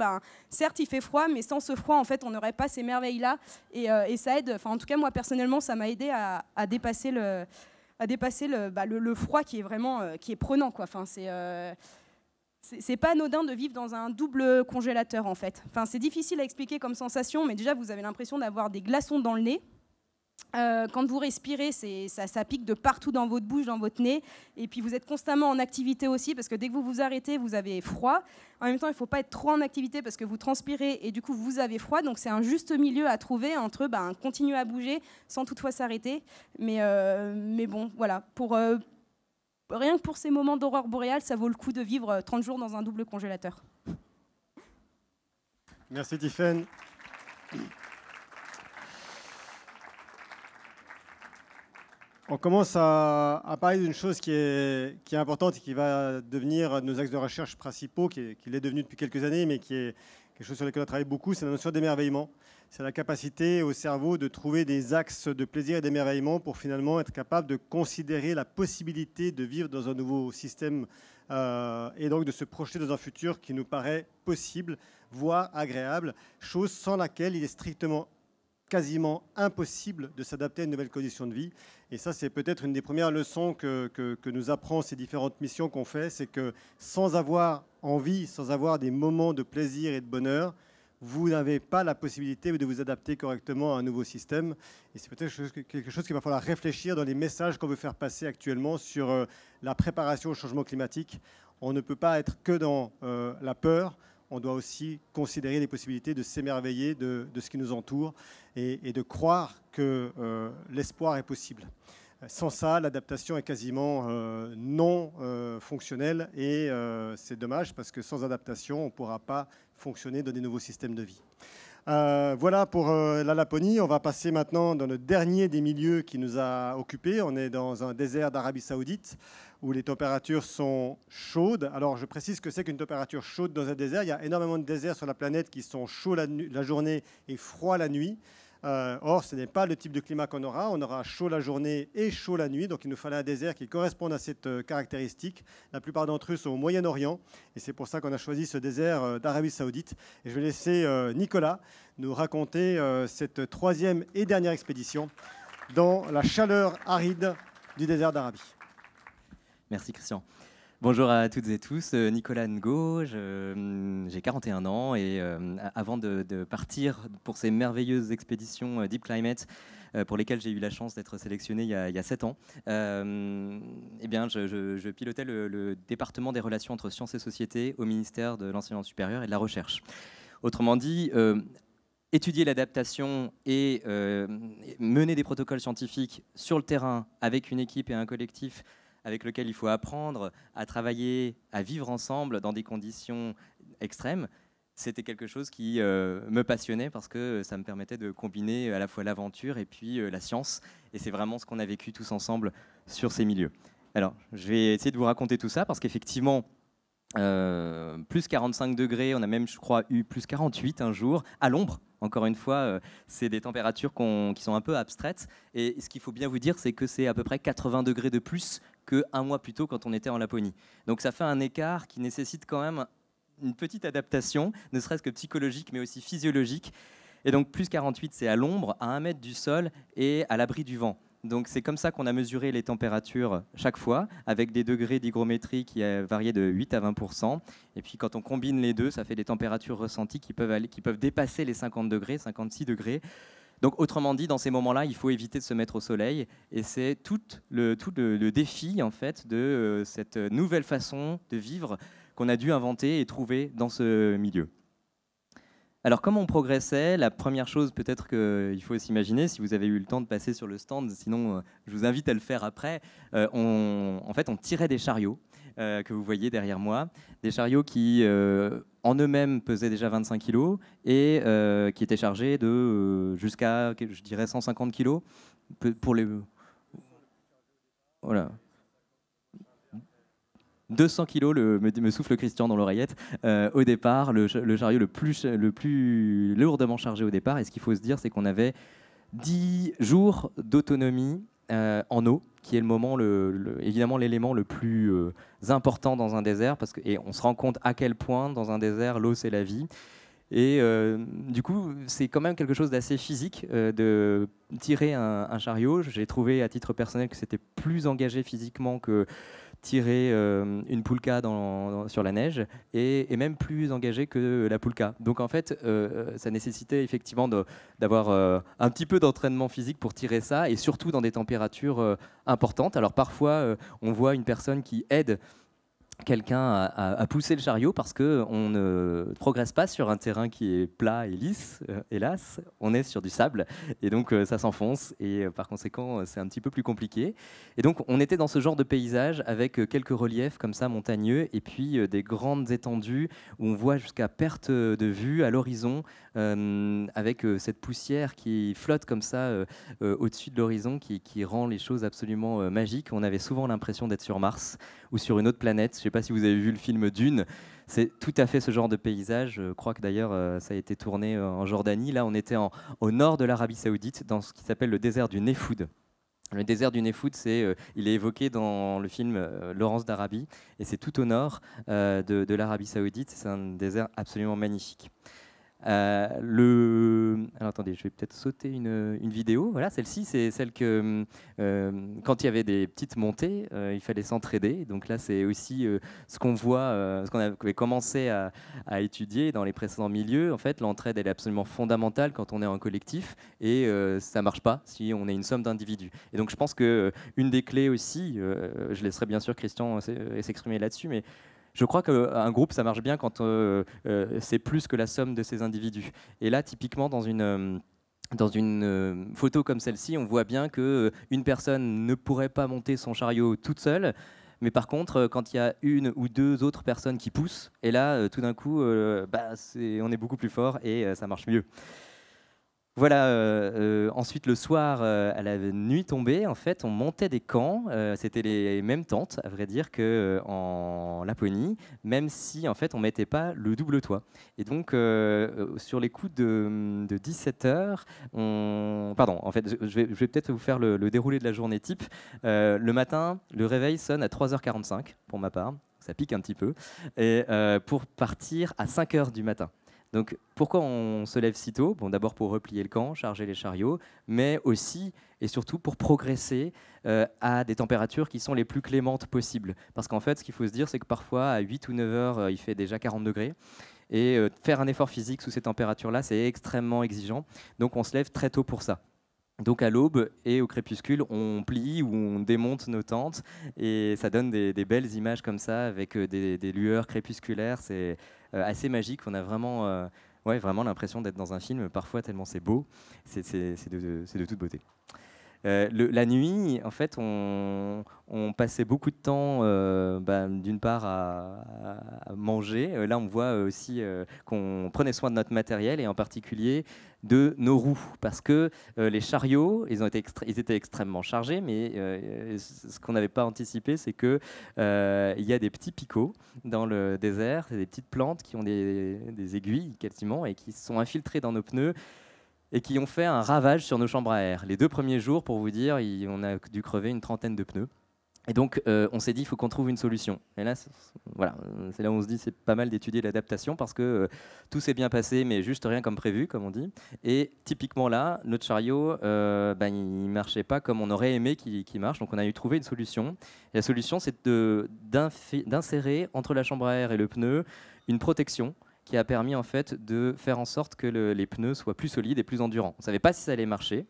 D: certes il fait froid, mais sans ce froid, en fait, on n'aurait pas ces merveilles-là, et ça aide, enfin en tout cas moi personnellement, ça m'a aidé à dépasser le froid qui est vraiment qui est prenant, quoi. Enfin, c'est pas anodin de vivre dans un double congélateur, en fait. Enfin, c'est difficile à expliquer comme sensation, mais déjà vous avez l'impression d'avoir des glaçons dans le nez. Quand vous respirez, ça pique de partout dans votre bouche, dans votre nez, et puis vous êtes constamment en activité aussi, parce que dès que vous vous arrêtez, vous avez froid. En même temps, il ne faut pas être trop en activité parce que vous transpirez et du coup vous avez froid, donc c'est un juste milieu à trouver entre continuer à bouger sans toutefois s'arrêter. Mais bon, voilà, pour rien que pour ces moments d'aurore boréale, ça vaut le coup de vivre 30 jours dans un double congélateur.
B: Merci Tiffaine. On commence à parler d'une chose qui est importante et qui va devenir nos axes de recherche principaux, qui l'est devenu depuis quelques années, mais qui est quelque chose sur lequel on travaille beaucoup, c'est la notion d'émerveillement. C'est la capacité au cerveau de trouver des axes de plaisir et d'émerveillement pour finalement être capable de considérer la possibilité de vivre dans un nouveau système et donc de se projeter dans un futur qui nous paraît possible, voire agréable, chose sans laquelle il est strictement quasiment impossible de s'adapter à une nouvelle condition de vie. Et ça, c'est peut-être une des premières leçons que nous apprend ces différentes missions qu'on fait, c'est que sans avoir envie, sans avoir des moments de plaisir et de bonheur, vous n'avez pas la possibilité de vous adapter correctement à un nouveau système. Et c'est peut-être quelque chose qu'il va falloir réfléchir dans les messages qu'on veut faire passer actuellement sur la préparation au changement climatique. On ne peut pas être que dans la peur. On doit aussi considérer les possibilités de s'émerveiller de ce qui nous entoure et de croire que l'espoir est possible. Sans ça, l'adaptation est quasiment non fonctionnelle et c'est dommage parce que sans adaptation, on ne pourra pas fonctionner dans des nouveaux systèmes de vie. Voilà pour la Laponie. On va passer maintenant dans le dernier des milieux qui nous a occupés. On est dans un désert d'Arabie Saoudite où les températures sont chaudes. Alors, je précise que c'est qu'une température chaude dans un désert. Il y a énormément de déserts sur la planète qui sont chauds la journée et froids la nuit. Or, ce n'est pas le type de climat qu'on aura. On aura chaud la journée et chaud la nuit. Donc, il nous fallait un désert qui corresponde à cette caractéristique. La plupart d'entre eux sont au Moyen-Orient. Et c'est pour ça qu'on a choisi ce désert d'Arabie Saoudite. Et je vais laisser Nicolas nous raconter cette troisième et dernière expédition dans la chaleur aride du désert d'Arabie.
E: Merci Christian. Bonjour à toutes et tous, Nicolas Ngo, j'ai 41 ans et avant de partir pour ces merveilleuses expéditions Deep Climate pour lesquelles j'ai eu la chance d'être sélectionné il y a 7 ans, eh bien, je pilotais le département des relations entre sciences et société au ministère de l'enseignement supérieur et de la recherche. Autrement dit, étudier l'adaptation et mener des protocoles scientifiques sur le terrain avec une équipe et un collectif avec lequel il faut apprendre à travailler, à vivre ensemble dans des conditions extrêmes, c'était quelque chose qui me passionnait parce que ça me permettait de combiner à la fois l'aventure et puis la science. Et c'est vraiment ce qu'on a vécu tous ensemble sur ces milieux. Alors, je vais essayer de vous raconter tout ça parce qu'effectivement, plus 45 degrés, on a même, je crois, eu plus 48 un jour, à l'ombre. Encore une fois, c'est des températures qui sont un peu abstraites. Et ce qu'il faut bien vous dire, c'est que c'est à peu près 80 degrés de plus qu'un mois plus tôt quand on était en Laponie. Donc ça fait un écart qui nécessite quand même une petite adaptation, ne serait-ce que psychologique, mais aussi physiologique. Et donc plus 48, c'est à l'ombre, à 1 mètre du sol et à l'abri du vent. Donc c'est comme ça qu'on a mesuré les températures chaque fois, avec des degrés d'hygrométrie qui variaient de 8 à 20%. Et puis quand on combine les deux, ça fait des températures ressenties qui peuvent dépasser les 50 degrés, 56 degrés. Donc autrement dit, dans ces moments-là, il faut éviter de se mettre au soleil. Et c'est tout le défi en fait, de cette nouvelle façon de vivre qu'on a dû inventer et trouver dans ce milieu. Alors, comment on progressait? La première chose, peut-être qu'il faut s'imaginer, si vous avez eu le temps de passer sur le stand, sinon je vous invite à le faire après, en fait, on tirait des chariots que vous voyez derrière moi, des chariots qui, en eux-mêmes, pesaient déjà 25 kg et qui étaient chargés de jusqu'à, je dirais, 150 kg pour les... Voilà. 200 kilos, me souffle Christian dans l'oreillette, au départ, le chariot le plus lourdement chargé au départ. Et ce qu'il faut se dire, c'est qu'on avait 10 jours d'autonomie en eau, qui est évidemment l'élément le plus important dans un désert, et on se rend compte à quel point, dans un désert, l'eau, c'est la vie. Et du coup, c'est quand même quelque chose d'assez physique de tirer un chariot. J'ai trouvé à titre personnel que c'était plus engagé physiquement que tirer une poulka sur la neige et même plus engagé que la poulka. Donc en fait, ça nécessitait effectivement d'avoir un petit peu d'entraînement physique pour tirer ça et surtout dans des températures importantes. Alors parfois, on voit une personne qui aide quelqu'un a poussé le chariot parce qu'on ne progresse pas sur un terrain qui est plat et lisse, hélas, on est sur du sable, et donc ça s'enfonce, et par conséquent c'est un petit peu plus compliqué. Et donc on était dans ce genre de paysage avec quelques reliefs comme ça montagneux, et puis des grandes étendues où on voit jusqu'à perte de vue à l'horizon, avec cette poussière qui flotte comme ça au-dessus de l'horizon, qui rend les choses absolument magiques. On avait souvent l'impression d'être sur Mars ou sur une autre planète. Je ne sais pas si vous avez vu le film Dune, c'est tout à fait ce genre de paysage. Je crois que d'ailleurs ça a été tourné en Jordanie. Là, on était au nord de l'Arabie Saoudite, dans ce qui s'appelle le désert du Nefoud. Le désert du Nefoud, il est évoqué dans le film Laurence d'Arabie, et c'est tout au nord de l'Arabie Saoudite. C'est un désert absolument magnifique. Alors attendez, je vais peut-être sauter une vidéo. Voilà, celle-ci, c'est celle que quand il y avait des petites montées, il fallait s'entraider. Donc là, c'est aussi ce qu'on voit, ce qu'on avait commencé à étudier dans les précédents milieux. En fait, l'entraide, elle est absolument fondamentale quand on est en collectif, et ça marche pas si on est une somme d'individus. Et donc, je pense que une des clés aussi, je laisserai bien sûr Christian s'exprimer là-dessus, mais je crois qu'un groupe, ça marche bien quand c'est plus que la somme de ses individus. Et là, typiquement, dans une photo comme celle-ci, on voit bien qu'une personne ne pourrait pas monter son chariot toute seule. Mais par contre, quand il y a une ou deux autres personnes qui poussent, et là, tout d'un coup, on est beaucoup plus fort et ça marche mieux. Voilà, ensuite le soir, à la nuit tombée, en fait, on montait des camps. C'était les mêmes tentes, à vrai dire, qu'en Laponie, même si en fait on mettait pas le double toit. Et donc, sur les coups de 17h, pardon, en fait, je vais peut-être vous faire le déroulé de la journée type. Le matin, le réveil sonne à 3h45 pour ma part, ça pique un petit peu, et pour partir à 5h du matin. Donc, pourquoi on se lève si tôt? Bon, d'abord pour replier le camp, charger les chariots, mais aussi et surtout pour progresser à des températures qui sont les plus clémentes possibles. Parce qu'en fait, ce qu'il faut se dire, c'est que parfois, à 8 ou 9 heures, il fait déjà 40 degrés. Et faire un effort physique sous ces températures-là, c'est extrêmement exigeant. Donc, on se lève très tôt pour ça. Donc à l'aube et au crépuscule, on plie ou on démonte nos tentes, et ça donne des belles images comme ça avec des lueurs crépusculaires. C'est assez magique. On a vraiment, vraiment l'impression d'être dans un film, parfois tellement c'est beau. C'est de toute beauté. La nuit, en fait, on passait beaucoup de temps, d'une part, à manger. Là, on voit aussi qu'on prenait soin de notre matériel, et en particulier de nos roues, parce que les chariots, ils étaient extrêmement chargés, mais ce qu'on n'avait pas anticipé, c'est qu'il y a des petits picots dans le désert, des petites plantes qui ont des aiguilles quasiment, et qui sont infiltrées dans nos pneus, et qui ont fait un ravage sur nos chambres à air. Les 2 premiers jours, pour vous dire, on a dû crever une trentaine de pneus. Et donc, on s'est dit, il faut qu'on trouve une solution. Et là, c'est là où on se dit, c'est pas mal d'étudier l'adaptation, parce que tout s'est bien passé, mais juste rien comme prévu, comme on dit. Et typiquement là, notre chariot, il marchait pas comme on aurait aimé qu'il marche. Donc, on a dû trouver une solution. Et la solution, c'est d'insérer entre la chambre à air et le pneu une protection qui a permis en fait de faire en sorte que les pneus soient plus solides et plus endurants. On ne savait pas si ça allait marcher.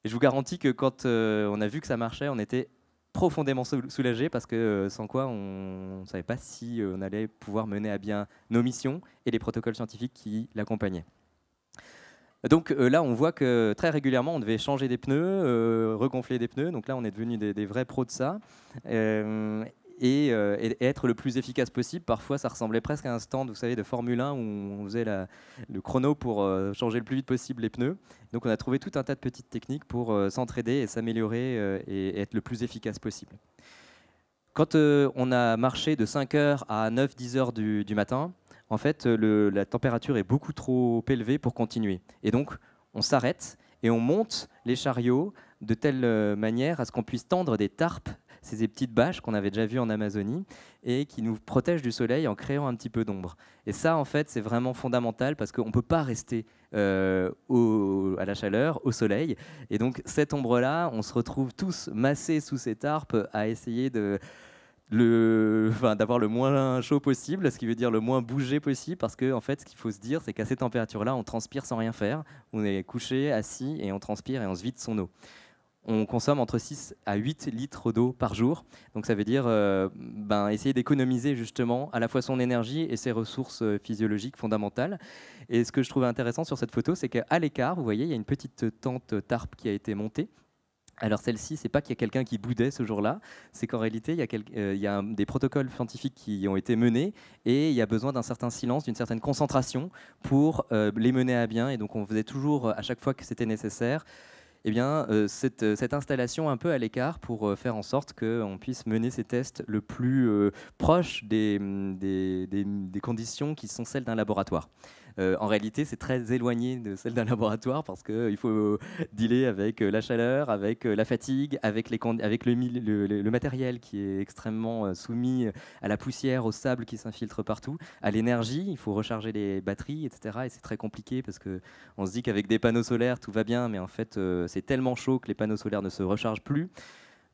E: Et je vous garantis que quand on a vu que ça marchait, on était profondément soulagés, parce que sans quoi on ne savait pas si on allait pouvoir mener à bien nos missions et les protocoles scientifiques qui l'accompagnaient. Donc là, on voit que très régulièrement, on devait changer des pneus, regonfler des pneus. Donc là, on est devenus des vrais pros de ça. Et être le plus efficace possible. Parfois, ça ressemblait presque à un stand, vous savez, de Formule 1 où on faisait le chrono pour changer le plus vite possible les pneus. Donc, on a trouvé tout un tas de petites techniques pour s'entraider et s'améliorer et être le plus efficace possible. Quand on a marché de 5h à 9-10 heures du matin, en fait, la température est beaucoup trop élevée pour continuer. Et donc, on s'arrête et on monte les chariots de telle manière à ce qu'on puisse tendre des tarpes. C'est des petites bâches qu'on avait déjà vues en Amazonie et qui nous protègent du soleil en créant un petit peu d'ombre. Et ça, en fait, c'est vraiment fondamental, parce qu'on ne peut pas rester à la chaleur, au soleil. Et donc, cette ombre-là, on se retrouve tous massés sous ces tarpes à essayer d'avoir le moins chaud possible, ce qui veut dire le moins bougé possible, parce que en fait, ce qu'il faut se dire, c'est qu'à ces températures-là, on transpire sans rien faire. On est couché, assis, et on transpire et on se vide son eau. on consomme entre 6 à 8 litres d'eau par jour. Donc ça veut dire essayer d'économiser justement à la fois son énergie et ses ressources physiologiques fondamentales. Et ce que je trouvais intéressant sur cette photo, c'est qu'à l'écart, vous voyez, il y a une petite tente tarp qui a été montée. Alors celle-ci, c'est pas qu'il y a quelqu'un qui boudait ce jour-là, c'est qu'en réalité, il y a des protocoles scientifiques qui ont été menés et il y a besoin d'un certain silence, d'une certaine concentration pour les mener à bien. Et donc on faisait toujours, à chaque fois que c'était nécessaire, cette installation un peu à l'écart pour faire en sorte qu'on puisse mener ces tests le plus proche des conditions qui sont celles d'un laboratoire. En réalité, c'est très éloigné de celle d'un laboratoire parce qu'il faut dealer avec la chaleur, avec la fatigue, avec le matériel qui est extrêmement soumis à la poussière, au sable qui s'infiltre partout, à l'énergie, il faut recharger les batteries, etc. Et c'est très compliqué parce qu'on se dit qu'avec des panneaux solaires, tout va bien, mais en fait, c'est tellement chaud que les panneaux solaires ne se rechargent plus.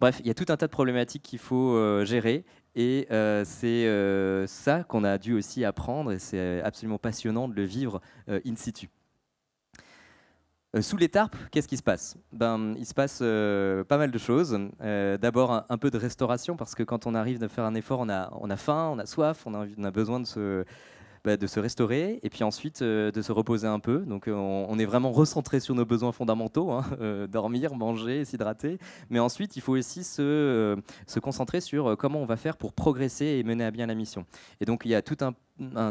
E: Bref, il y a tout un tas de problématiques qu'il faut gérer. Et c'est ça qu'on a dû aussi apprendre, et c'est absolument passionnant de le vivre in situ. Sous les tarpes, qu'est-ce qui se passe ? Il se passe pas mal de choses. D'abord, un peu de restauration, parce que quand on arrive à faire un effort, on a faim, on a soif, on a besoin de se restaurer, et puis ensuite de se reposer un peu. Donc on est vraiment recentré sur nos besoins fondamentaux, hein, dormir, manger, s'hydrater. Mais ensuite, il faut aussi se concentrer sur comment on va faire pour progresser et mener à bien la mission. Et donc il y a tout un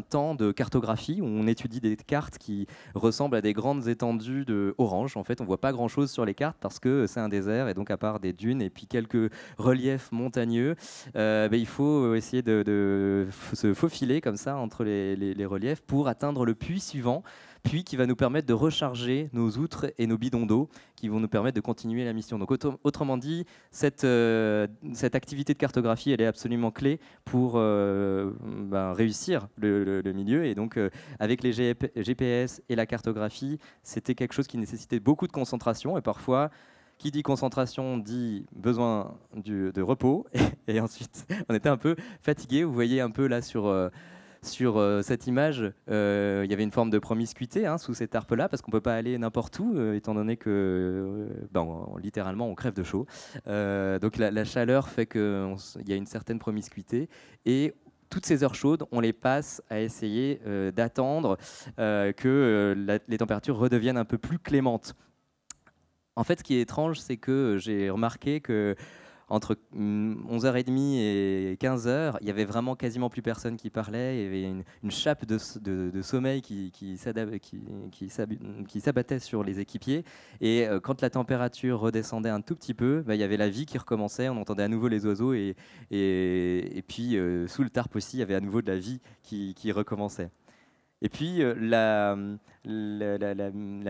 E: temps de cartographie où on étudie des cartes qui ressemblent à des grandes étendues orange. En fait, on voit pas grand-chose sur les cartes parce que c'est un désert, et donc à part des dunes et puis quelques reliefs montagneux, il faut essayer de se faufiler comme ça entre les reliefs pour atteindre le puits suivant, puits qui va nous permettre de recharger nos outres et nos bidons d'eau, qui vont nous permettre de continuer la mission. Donc autrement dit, cette activité de cartographie, elle est absolument clé pour réussir le milieu. Et donc avec les GPS et la cartographie, c'était quelque chose qui nécessitait beaucoup de concentration. Et parfois, qui dit concentration dit besoin de repos. Et ensuite, on était un peu fatigué. Vous voyez un peu là sur cette image, il y avait une forme de promiscuité sous ces tarpes-là, parce qu'on ne peut pas aller n'importe où, étant donné que littéralement on crève de chaud. Donc la chaleur fait qu'il y a une certaine promiscuité. Et toutes ces heures chaudes, on les passe à essayer d'attendre que les températures redeviennent un peu plus clémentes. En fait, ce qui est étrange, c'est que j'ai remarqué que entre 11h30 et 15h, il y avait vraiment quasiment plus personne qui parlait. Il y avait une chape de sommeil qui s'abattait sur les équipiers. Et quand la température redescendait un tout petit peu, il y avait la vie qui recommençait. On entendait à nouveau les oiseaux. Et puis, sous le tarp aussi, il y avait à nouveau de la vie qui recommençait. Et puis la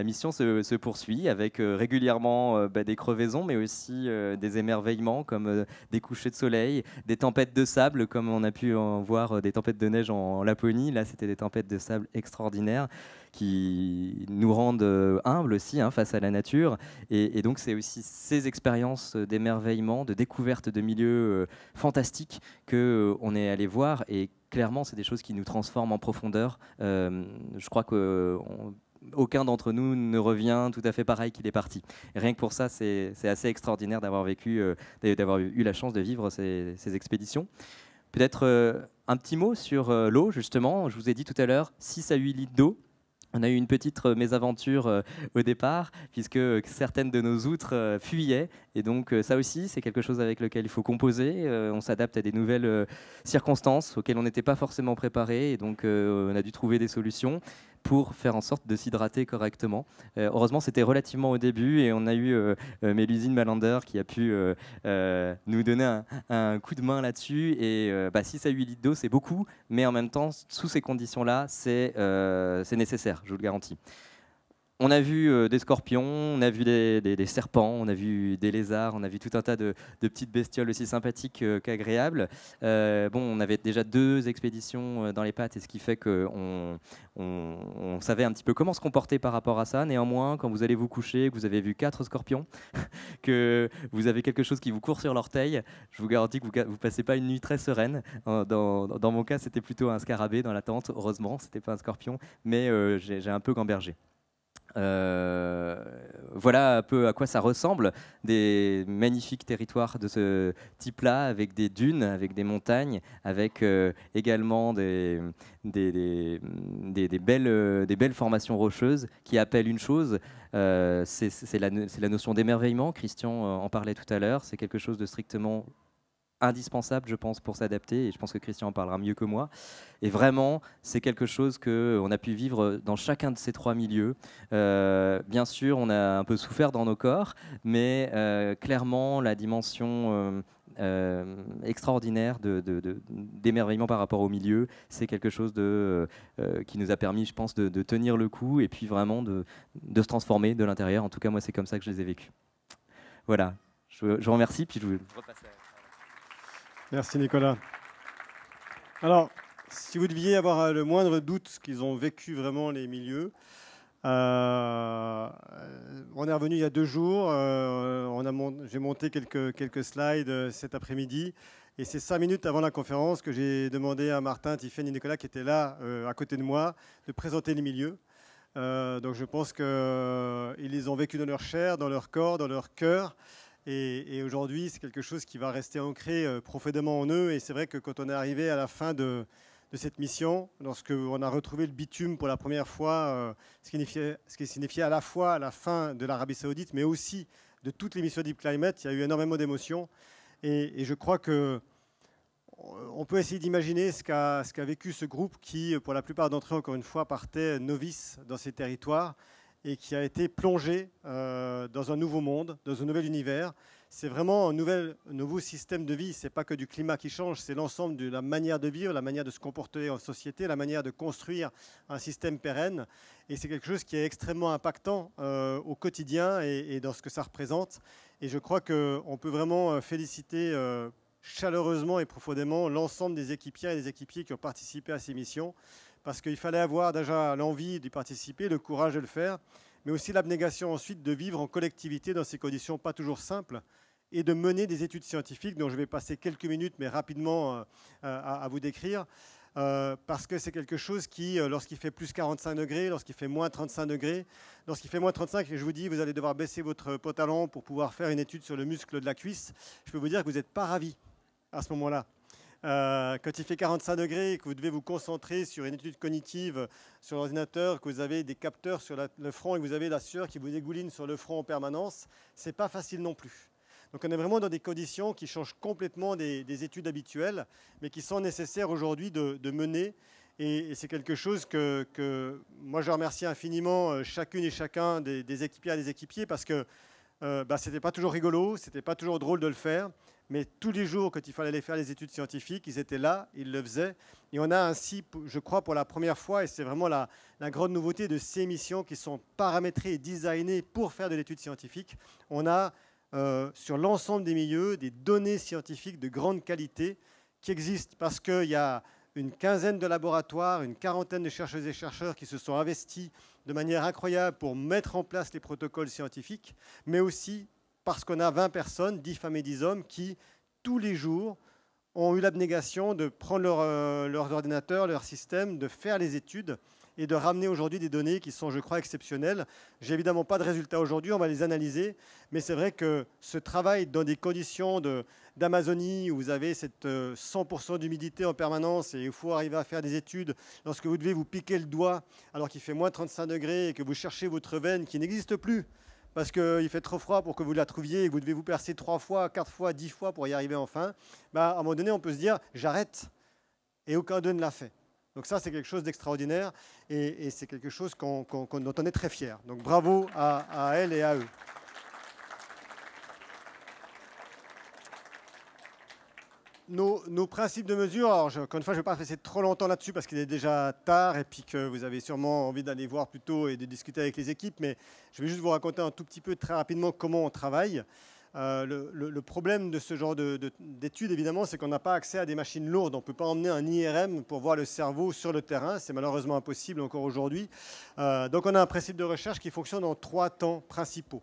E: mission se poursuit avec régulièrement des crevaisons, mais aussi des émerveillements comme des couchers de soleil, des tempêtes de sable, comme on a pu en voir des tempêtes de neige en Laponie. Là, c'était des tempêtes de sable extraordinaires qui nous rendent humbles aussi face à la nature. Et donc, c'est aussi ces expériences d'émerveillement, de découverte de milieux fantastiques qu'on est allé voir. Et clairement, c'est des choses qui nous transforment en profondeur. Je crois qu'aucun d'entre nous ne revient tout à fait pareil qu'il est parti. Et rien que pour ça, c'est assez extraordinaire d'avoir eu la chance de vivre ces expéditions. Peut-être un petit mot sur l'eau, justement. Je vous ai dit tout à l'heure, 6 à 8 litres d'eau. On a eu une petite mésaventure au départ, puisque certaines de nos outres fuyaient. Et donc ça aussi, c'est quelque chose avec lequel il faut composer. On s'adapte à des nouvelles circonstances auxquelles on n'était pas forcément préparé. Et donc on a dû trouver des solutions pour faire en sorte de s'hydrater correctement. Heureusement, c'était relativement au début et on a eu Mélusine Malander qui a pu nous donner un coup de main là-dessus. Et 6 à 8 litres d'eau, c'est beaucoup, mais en même temps, sous ces conditions-là, c'est nécessaire, je vous le garantis. On a vu des scorpions, on a vu des serpents, on a vu des lézards, on a vu tout un tas de petites bestioles aussi sympathiques qu'agréables. On avait déjà 2 expéditions dans les pattes, et ce qui fait qu'on savait un petit peu comment se comporter par rapport à ça. Néanmoins, quand vous allez vous coucher, que vous avez vu 4 scorpions, que vous avez quelque chose qui vous court sur l'orteil, je vous garantis que vous ne passez pas une nuit très sereine. Dans mon cas, c'était plutôt un scarabée dans la tente. Heureusement, ce n'était pas un scorpion, mais j'ai un peu gambergé. Voilà un peu à quoi ça ressemble, des magnifiques territoires de ce type-là, avec des dunes, avec des montagnes, avec également des belles formations rocheuses qui appellent une chose, c'est la notion d'émerveillement. Christian en parlait tout à l'heure, c'est quelque chose de strictement indispensable, je pense, pour s'adapter, et je pense que Christian en parlera mieux que moi. Et vraiment, c'est quelque chose qu'on a pu vivre dans chacun de ces 3 milieux. Bien sûr, on a un peu souffert dans nos corps, mais clairement, la dimension extraordinaire d'émerveillement par rapport au milieu, c'est quelque chose qui nous a permis, je pense, de tenir le coup, et puis vraiment de se transformer de l'intérieur. En tout cas, moi, c'est comme ça que je les ai vécus. Voilà, je vous remercie, puis je vous repasse à...
B: Merci Nicolas. Alors, si vous deviez avoir le moindre doute qu'ils ont vécu vraiment les milieux, on est revenu il y a 2 jours, j'ai monté quelques slides cet après-midi, et c'est 5 minutes avant la conférence que j'ai demandé à Martin, Tiffany et Nicolas, qui étaient là à côté de moi, de présenter les milieux. Donc je pense qu'ils les ont vécus dans leur chair, dans leur corps, dans leur cœur. Et aujourd'hui, c'est quelque chose qui va rester ancré profondément en eux. Et c'est vrai que quand on est arrivé à la fin de cette mission, lorsqu'on a retrouvé le bitume pour la première fois, ce qui signifiait à la fois la fin de l'Arabie Saoudite, mais aussi de toutes les missions Deep Climate, il y a eu énormément d'émotions. Et je crois qu'on peut essayer d'imaginer ce qu'a vécu ce groupe qui, pour la plupart d'entre eux, encore une fois, partait novice dans ces territoires, et qui a été plongé dans un nouveau monde, dans un nouvel univers. C'est vraiment un nouveau système de vie. Ce n'est pas que du climat qui change, c'est l'ensemble de la manière de vivre, la manière de se comporter en société, la manière de construire un système pérenne. Et c'est quelque chose qui est extrêmement impactant au quotidien et dans ce que ça représente. Et je crois qu'on peut vraiment féliciter chaleureusement et profondément l'ensemble des équipiers et des équipiers qui ont participé à ces missions, parce qu'il fallait avoir déjà l'envie d'y participer, le courage de le faire, mais aussi l'abnégation ensuite de vivre en collectivité dans ces conditions pas toujours simples, et de mener des études scientifiques dont je vais passer quelques minutes, mais rapidement à vous décrire, parce que c'est quelque chose qui, lorsqu'il fait plus 45 degrés, lorsqu'il fait moins 35 degrés, lorsqu'il fait moins 35, et je vous dis, vous allez devoir baisser votre pantalon pour pouvoir faire une étude sur le muscle de la cuisse, je peux vous dire que vous n'êtes pas ravi à ce moment-là. Quand il fait 45 degrés et que vous devez vous concentrer sur une étude cognitive sur l'ordinateur, que vous avez des capteurs sur le front et que vous avez la sueur qui vous dégouline sur le front en permanence, c'est pas facile non plus. Donc on est vraiment dans des conditions qui changent complètement des études habituelles, mais qui sont nécessaires aujourd'hui de mener. Et c'est quelque chose que moi je remercie infiniment chacune et chacun des équipiers et des équipiers, parce que c'était pas toujours rigolo, c'était pas toujours drôle de le faire. Mais tous les jours, quand il fallait aller faire les études scientifiques, ils étaient là, ils le faisaient. Et on a ainsi, je crois, pour la première fois, et c'est vraiment la grande nouveauté de ces missions qui sont paramétrées et designées pour faire de l'étude scientifique, on a sur l'ensemble des milieux des données scientifiques de grande qualité qui existent parce qu'il y a une quinzaine de laboratoires, une quarantaine de chercheuses et chercheurs qui se sont investis de manière incroyable pour mettre en place les protocoles scientifiques, mais aussi parce qu'on a 20 personnes, 10 femmes et 10 hommes, qui, tous les jours, ont eu l'abnégation de prendre leurs ordinateurs, leur système, de faire les études et de ramener aujourd'hui des données qui sont, je crois, exceptionnelles. J'ai évidemment pas de résultats aujourd'hui, on va les analyser, mais c'est vrai que ce travail dans des conditions d'Amazonie, où vous avez cette 100% d'humidité en permanence et il faut arriver à faire des études, lorsque vous devez vous piquer le doigt alors qu'il fait moins 35 degrés et que vous cherchez votre veine qui n'existe plus, parce qu'il fait trop froid pour que vous la trouviez et que vous devez vous percer 3 fois, 4 fois, 10 fois pour y arriver enfin, à un moment donné, on peut se dire « j'arrête ». Et aucun d'eux ne l'a fait. Donc ça, c'est quelque chose d'extraordinaire et c'est quelque chose dont on est très fiers. Donc bravo à elles et à eux. Nos principes de mesure, alors encore une fois, je ne vais pas passer trop longtemps là-dessus parce qu'il est déjà tard et puis que vous avez sûrement envie d'aller voir plus tôt et de discuter avec les équipes, mais je vais juste vous raconter un tout petit peu très rapidement comment on travaille. Le problème de ce genre d'études, évidemment, c'est qu'on n'a pas accès à des machines lourdes. On ne peut pas emmener un IRM pour voir le cerveau sur le terrain. C'est malheureusement impossible encore aujourd'hui. Donc on a un principe de recherche qui fonctionne en 3 temps principaux.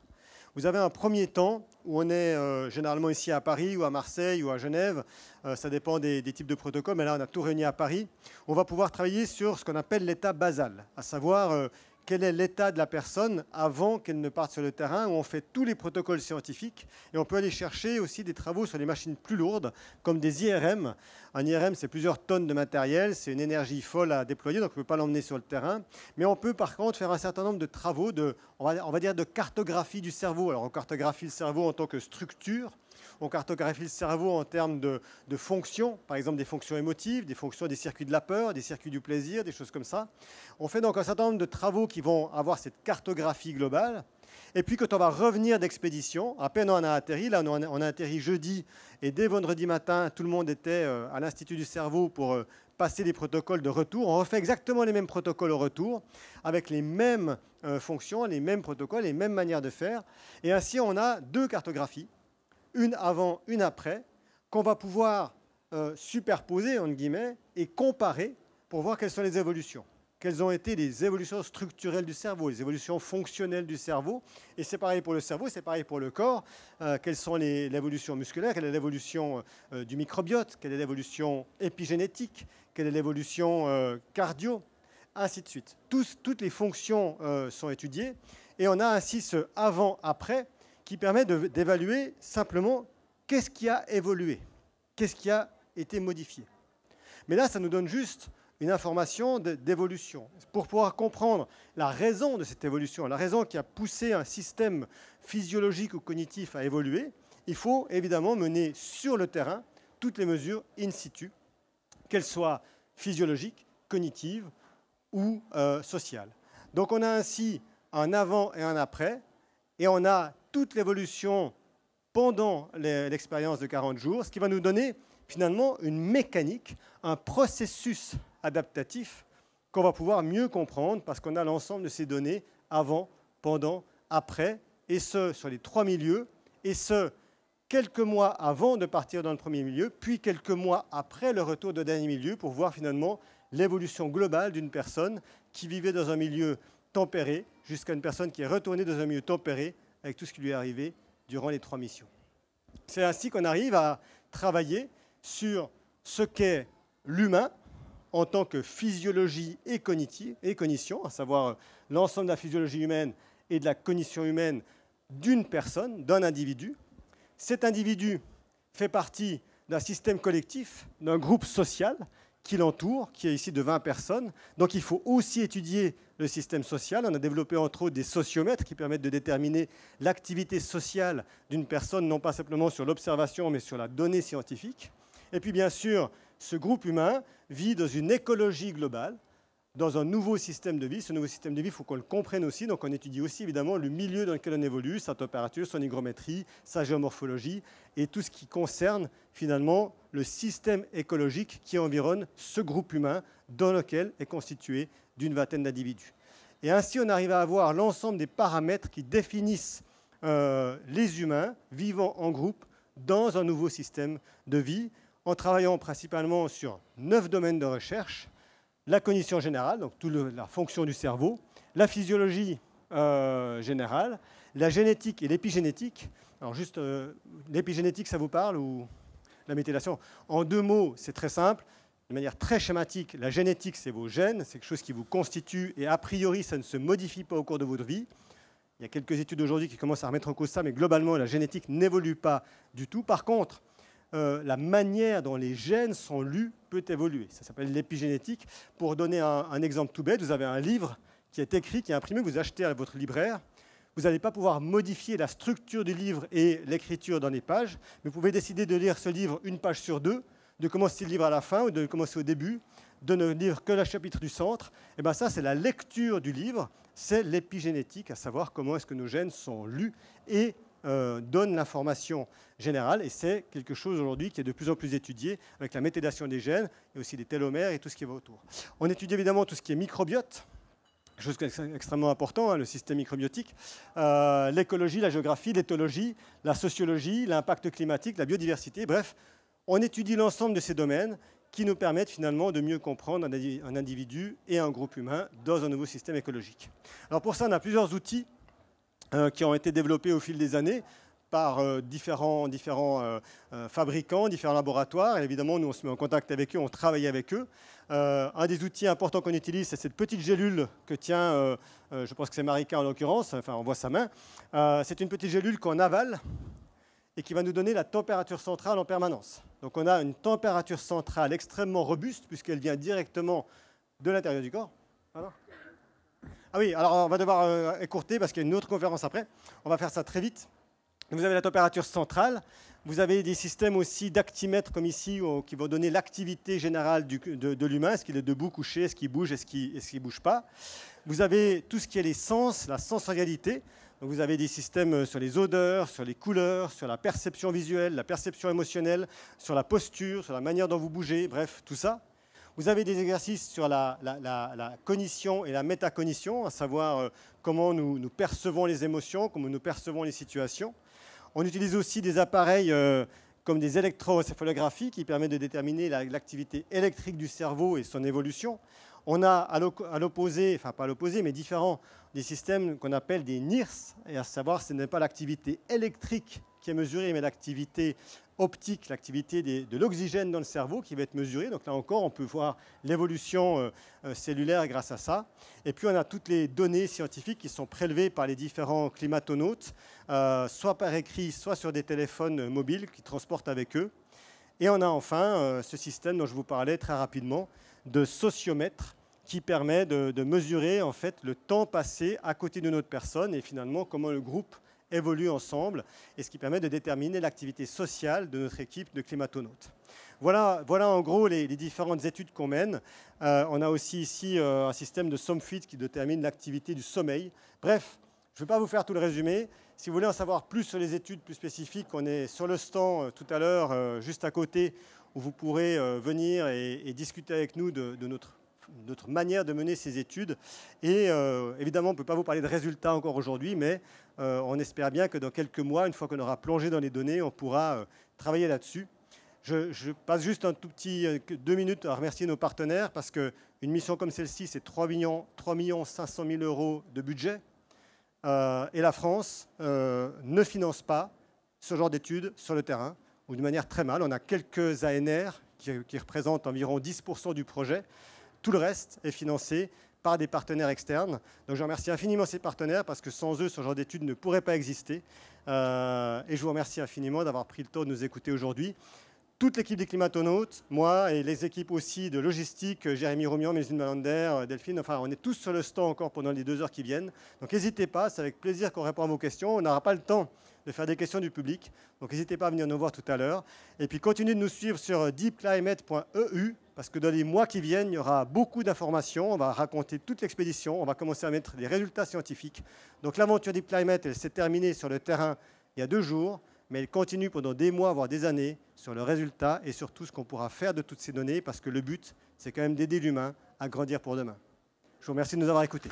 B: Vous avez un premier temps où on est généralement ici à Paris ou à Marseille ou à Genève. Ça dépend des types de protocoles, mais là on a tout réuni à Paris. On va pouvoir travailler sur ce qu'on appelle l'état basal, à savoir quel est l'état de la personne avant qu'elle ne parte sur le terrain, où on fait tous les protocoles scientifiques. Et on peut aller chercher aussi des travaux sur les machines plus lourdes, comme des IRM. Un IRM, c'est plusieurs tonnes de matériel, c'est une énergie folle à déployer, donc on ne peut pas l'emmener sur le terrain. Mais on peut par contre faire un certain nombre de travaux on va dire de cartographie du cerveau. Alors on cartographie le cerveau en tant que structure, on cartographie le cerveau en termes de fonctions, par exemple des fonctions émotives, des fonctions des circuits de la peur, des circuits du plaisir, des choses comme ça. On fait donc un certain nombre de travaux qui vont avoir cette cartographie globale. Et puis quand on va revenir d'expédition, à peine on a atterri, là on a atterri jeudi, et dès vendredi matin, tout le monde était à l'Institut du cerveau pour passer les protocoles de retour. On refait exactement les mêmes protocoles au retour, avec les mêmes fonctions, les mêmes protocoles, les mêmes manières de faire. Et ainsi, on a 2 cartographies, une avant, une après, qu'on va pouvoir superposer, entre guillemets, et comparer pour voir quelles sont les évolutions. Quelles ont été les évolutions structurelles du cerveau, les évolutions fonctionnelles du cerveau. Et c'est pareil pour le cerveau, c'est pareil pour le corps. Quelles sont l'évolution musculaire, quelle est l'évolution du microbiote, quelle est l'évolution épigénétique, quelle est l'évolution cardio, ainsi de suite. Toutes les fonctions sont étudiées. Et on a ainsi ce avant-après qui permet d'évaluer simplement qu'est-ce qui a évolué, qu'est-ce qui a été modifié. Mais là, ça nous donne juste une information d'évolution. Pour pouvoir comprendre la raison de cette évolution, la raison qui a poussé un système physiologique ou cognitif à évoluer, il faut évidemment mener sur le terrain toutes les mesures in situ, qu'elles soient physiologiques, cognitives ou sociales. Donc on a ainsi un avant et un après, et on a toute l'évolution pendant l'expérience de 40 jours, ce qui va nous donner finalement une mécanique, un processus adaptatif qu'on va pouvoir mieux comprendre parce qu'on a l'ensemble de ces données avant, pendant, après, et ce, sur les 3 milieux, et ce, quelques mois avant de partir dans le premier milieu, puis quelques mois après le retour de dernier milieu pour voir finalement l'évolution globale d'une personne qui vivait dans un milieu tempéré jusqu'à une personne qui est retournée dans un milieu tempéré avec tout ce qui lui est arrivé durant les 3 missions. C'est ainsi qu'on arrive à travailler sur ce qu'est l'humain en tant que physiologie et cognition, à savoir l'ensemble de la physiologie humaine et de la cognition humaine d'une personne, d'un individu. Cet individu fait partie d'un système collectif, d'un groupe social qui l'entoure, qui est ici de 20 personnes. Donc il faut aussi étudier le système social. On a développé entre autres des sociomètres qui permettent de déterminer l'activité sociale d'une personne, non pas simplement sur l'observation, mais sur la donnée scientifique. Et puis bien sûr, ce groupe humain vit dans une écologie globale, dans un nouveau système de vie. Ce nouveau système de vie, il faut qu'on le comprenne aussi. Donc on étudie aussi évidemment le milieu dans lequel on évolue, sa température, son hygrométrie, sa géomorphologie et tout ce qui concerne finalement le système écologique qui environne ce groupe humain dans lequel est constitué d'une vingtaine d'individus. Et ainsi on arrive à avoir l'ensemble des paramètres qui définissent les humains vivant en groupe dans un nouveau système de vie, en travaillant principalement sur 9 domaines de recherche: la cognition générale, donc toute la fonction du cerveau, la physiologie générale, la génétique et l'épigénétique. Alors juste, l'épigénétique, ça vous parle ou la méthylation? En 2 mots, c'est très simple. De manière très schématique, la génétique, c'est vos gènes, c'est quelque chose qui vous constitue et a priori, ça ne se modifie pas au cours de votre vie. Il y a quelques études aujourd'hui qui commencent à remettre en cause ça, mais globalement, la génétique n'évolue pas du tout. Par contre, la manière dont les gènes sont lus peut évoluer. Ça s'appelle l'épigénétique. Pour donner un exemple tout bête, vous avez un livre qui est écrit, qui est imprimé, vous achetez à votre libraire. Vous n'allez pas pouvoir modifier la structure du livre et l'écriture dans les pages, mais vous pouvez décider de lire ce livre 1 page sur 2, de commencer le livre à la fin ou de commencer au début, de ne lire que le chapitre du centre. Et bien ça, c'est la lecture du livre, c'est l'épigénétique, à savoir comment est-ce que nos gènes sont lus et donne l'information générale, et c'est quelque chose aujourd'hui qui est de plus en plus étudié avec la méthylation des gènes et aussi des télomères et tout ce qui va autour. On étudie évidemment tout ce qui est microbiote, quelque chose qui est extrêmement important, hein, le système microbiotique, l'écologie, la géographie, l'éthologie, la sociologie, l'impact climatique, la biodiversité, bref, on étudie l'ensemble de ces domaines qui nous permettent finalement de mieux comprendre un individu et un groupe humain dans un nouveau système écologique. Alors pour ça, on a plusieurs outils qui ont été développés au fil des années par différents fabricants, différents laboratoires. Et évidemment, nous, on se met en contact avec eux, on travaille avec eux. Un des outils importants qu'on utilise, c'est cette petite gélule que tient, je pense que c'est Marika en l'occurrence, enfin on voit sa main. C'est une petite gélule qu'on avale et qui va nous donner la température centrale en permanence. Donc on a une température centrale extrêmement robuste puisqu'elle vient directement de l'intérieur du corps. Voilà. Ah oui, alors on va devoir écourter parce qu'il y a une autre conférence après. On va faire ça très vite. Vous avez la température centrale. Vous avez des systèmes aussi d'actimètres comme ici qui vont donner l'activité générale de l'humain. Est-ce qu'il est debout, couché, est-ce qu'il bouge, est-ce qu'il ne bouge pas. Vous avez tout ce qui est les sens, la sensorialité. Donc vous avez des systèmes sur les odeurs, sur les couleurs, sur la perception visuelle, la perception émotionnelle, sur la posture, sur la manière dont vous bougez, bref, tout ça. Vous avez des exercices sur la cognition et la métacognition, à savoir comment nous percevons les émotions, comment nous percevons les situations. On utilise aussi des appareils comme des électroencéphalographies qui permettent de déterminer l'activité électrique du cerveau et son évolution. On a à l'opposé, enfin pas à l'opposé, mais différents, des systèmes qu'on appelle des NIRS, et à savoir ce n'est pas l'activité électrique qui est mesurée, mais l'activité optique, l'activité de l'oxygène dans le cerveau qui va être mesurée. Donc là encore, on peut voir l'évolution cellulaire grâce à ça. Et puis on a toutes les données scientifiques qui sont prélevées par les différents climatonautes, soit par écrit, soit sur des téléphones mobiles qu'ils transportent avec eux. Et on a enfin ce système dont je vous parlais très rapidement, de sociomètre, qui permet de mesurer en fait le temps passé à côté de notre personne et finalement comment le groupe évolue ensemble, et ce qui permet de déterminer l'activité sociale de notre équipe de climatonautes. Voilà en gros les différentes études qu'on mène. On a aussi ici un système de SOMFIT qui détermine l'activité du sommeil. Bref, je ne vais pas vous faire tout le résumé. Si vous voulez en savoir plus sur les études plus spécifiques, on est sur le stand tout à l'heure, juste à côté, où vous pourrez venir et discuter avec nous de notre manière de mener ces études. Et évidemment, on ne peut pas vous parler de résultats encore aujourd'hui, mais on espère bien que dans quelques mois, une fois qu'on aura plongé dans les données, on pourra travailler là-dessus. Je passe juste un tout petit 2 minutes à remercier nos partenaires parce qu'une mission comme celle-ci, c'est 3 500 000 € de budget. Et la France ne finance pas ce genre d'études sur le terrain, ou de manière très mal. On a quelques ANR qui représentent environ 10% du projet. Tout le reste est financé par des partenaires externes. Donc je remercie infiniment ces partenaires parce que sans eux, ce genre d'études ne pourrait pas exister. Et je vous remercie infiniment d'avoir pris le temps de nous écouter aujourd'hui. Toute l'équipe des climatonautes, moi et les équipes aussi de logistique, Jérémy Romian, Mélusine Malander, Delphine, enfin on est tous sur le stand encore pendant les 2 heures qui viennent. Donc n'hésitez pas, c'est avec plaisir qu'on répond à vos questions. On n'aura pas le temps de faire des questions du public, donc n'hésitez pas à venir nous voir tout à l'heure. Et puis continuez de nous suivre sur deepclimate.eu, parce que dans les mois qui viennent, il y aura beaucoup d'informations, on va raconter toute l'expédition, on va commencer à mettre des résultats scientifiques. Donc l'aventure Deep Climate, elle s'est terminée sur le terrain il y a 2 jours, mais elle continue pendant des mois, voire des années, sur le résultat et sur tout ce qu'on pourra faire de toutes ces données, parce que le but, c'est quand même d'aider l'humain à grandir pour demain. Je vous remercie de nous avoir écoutés.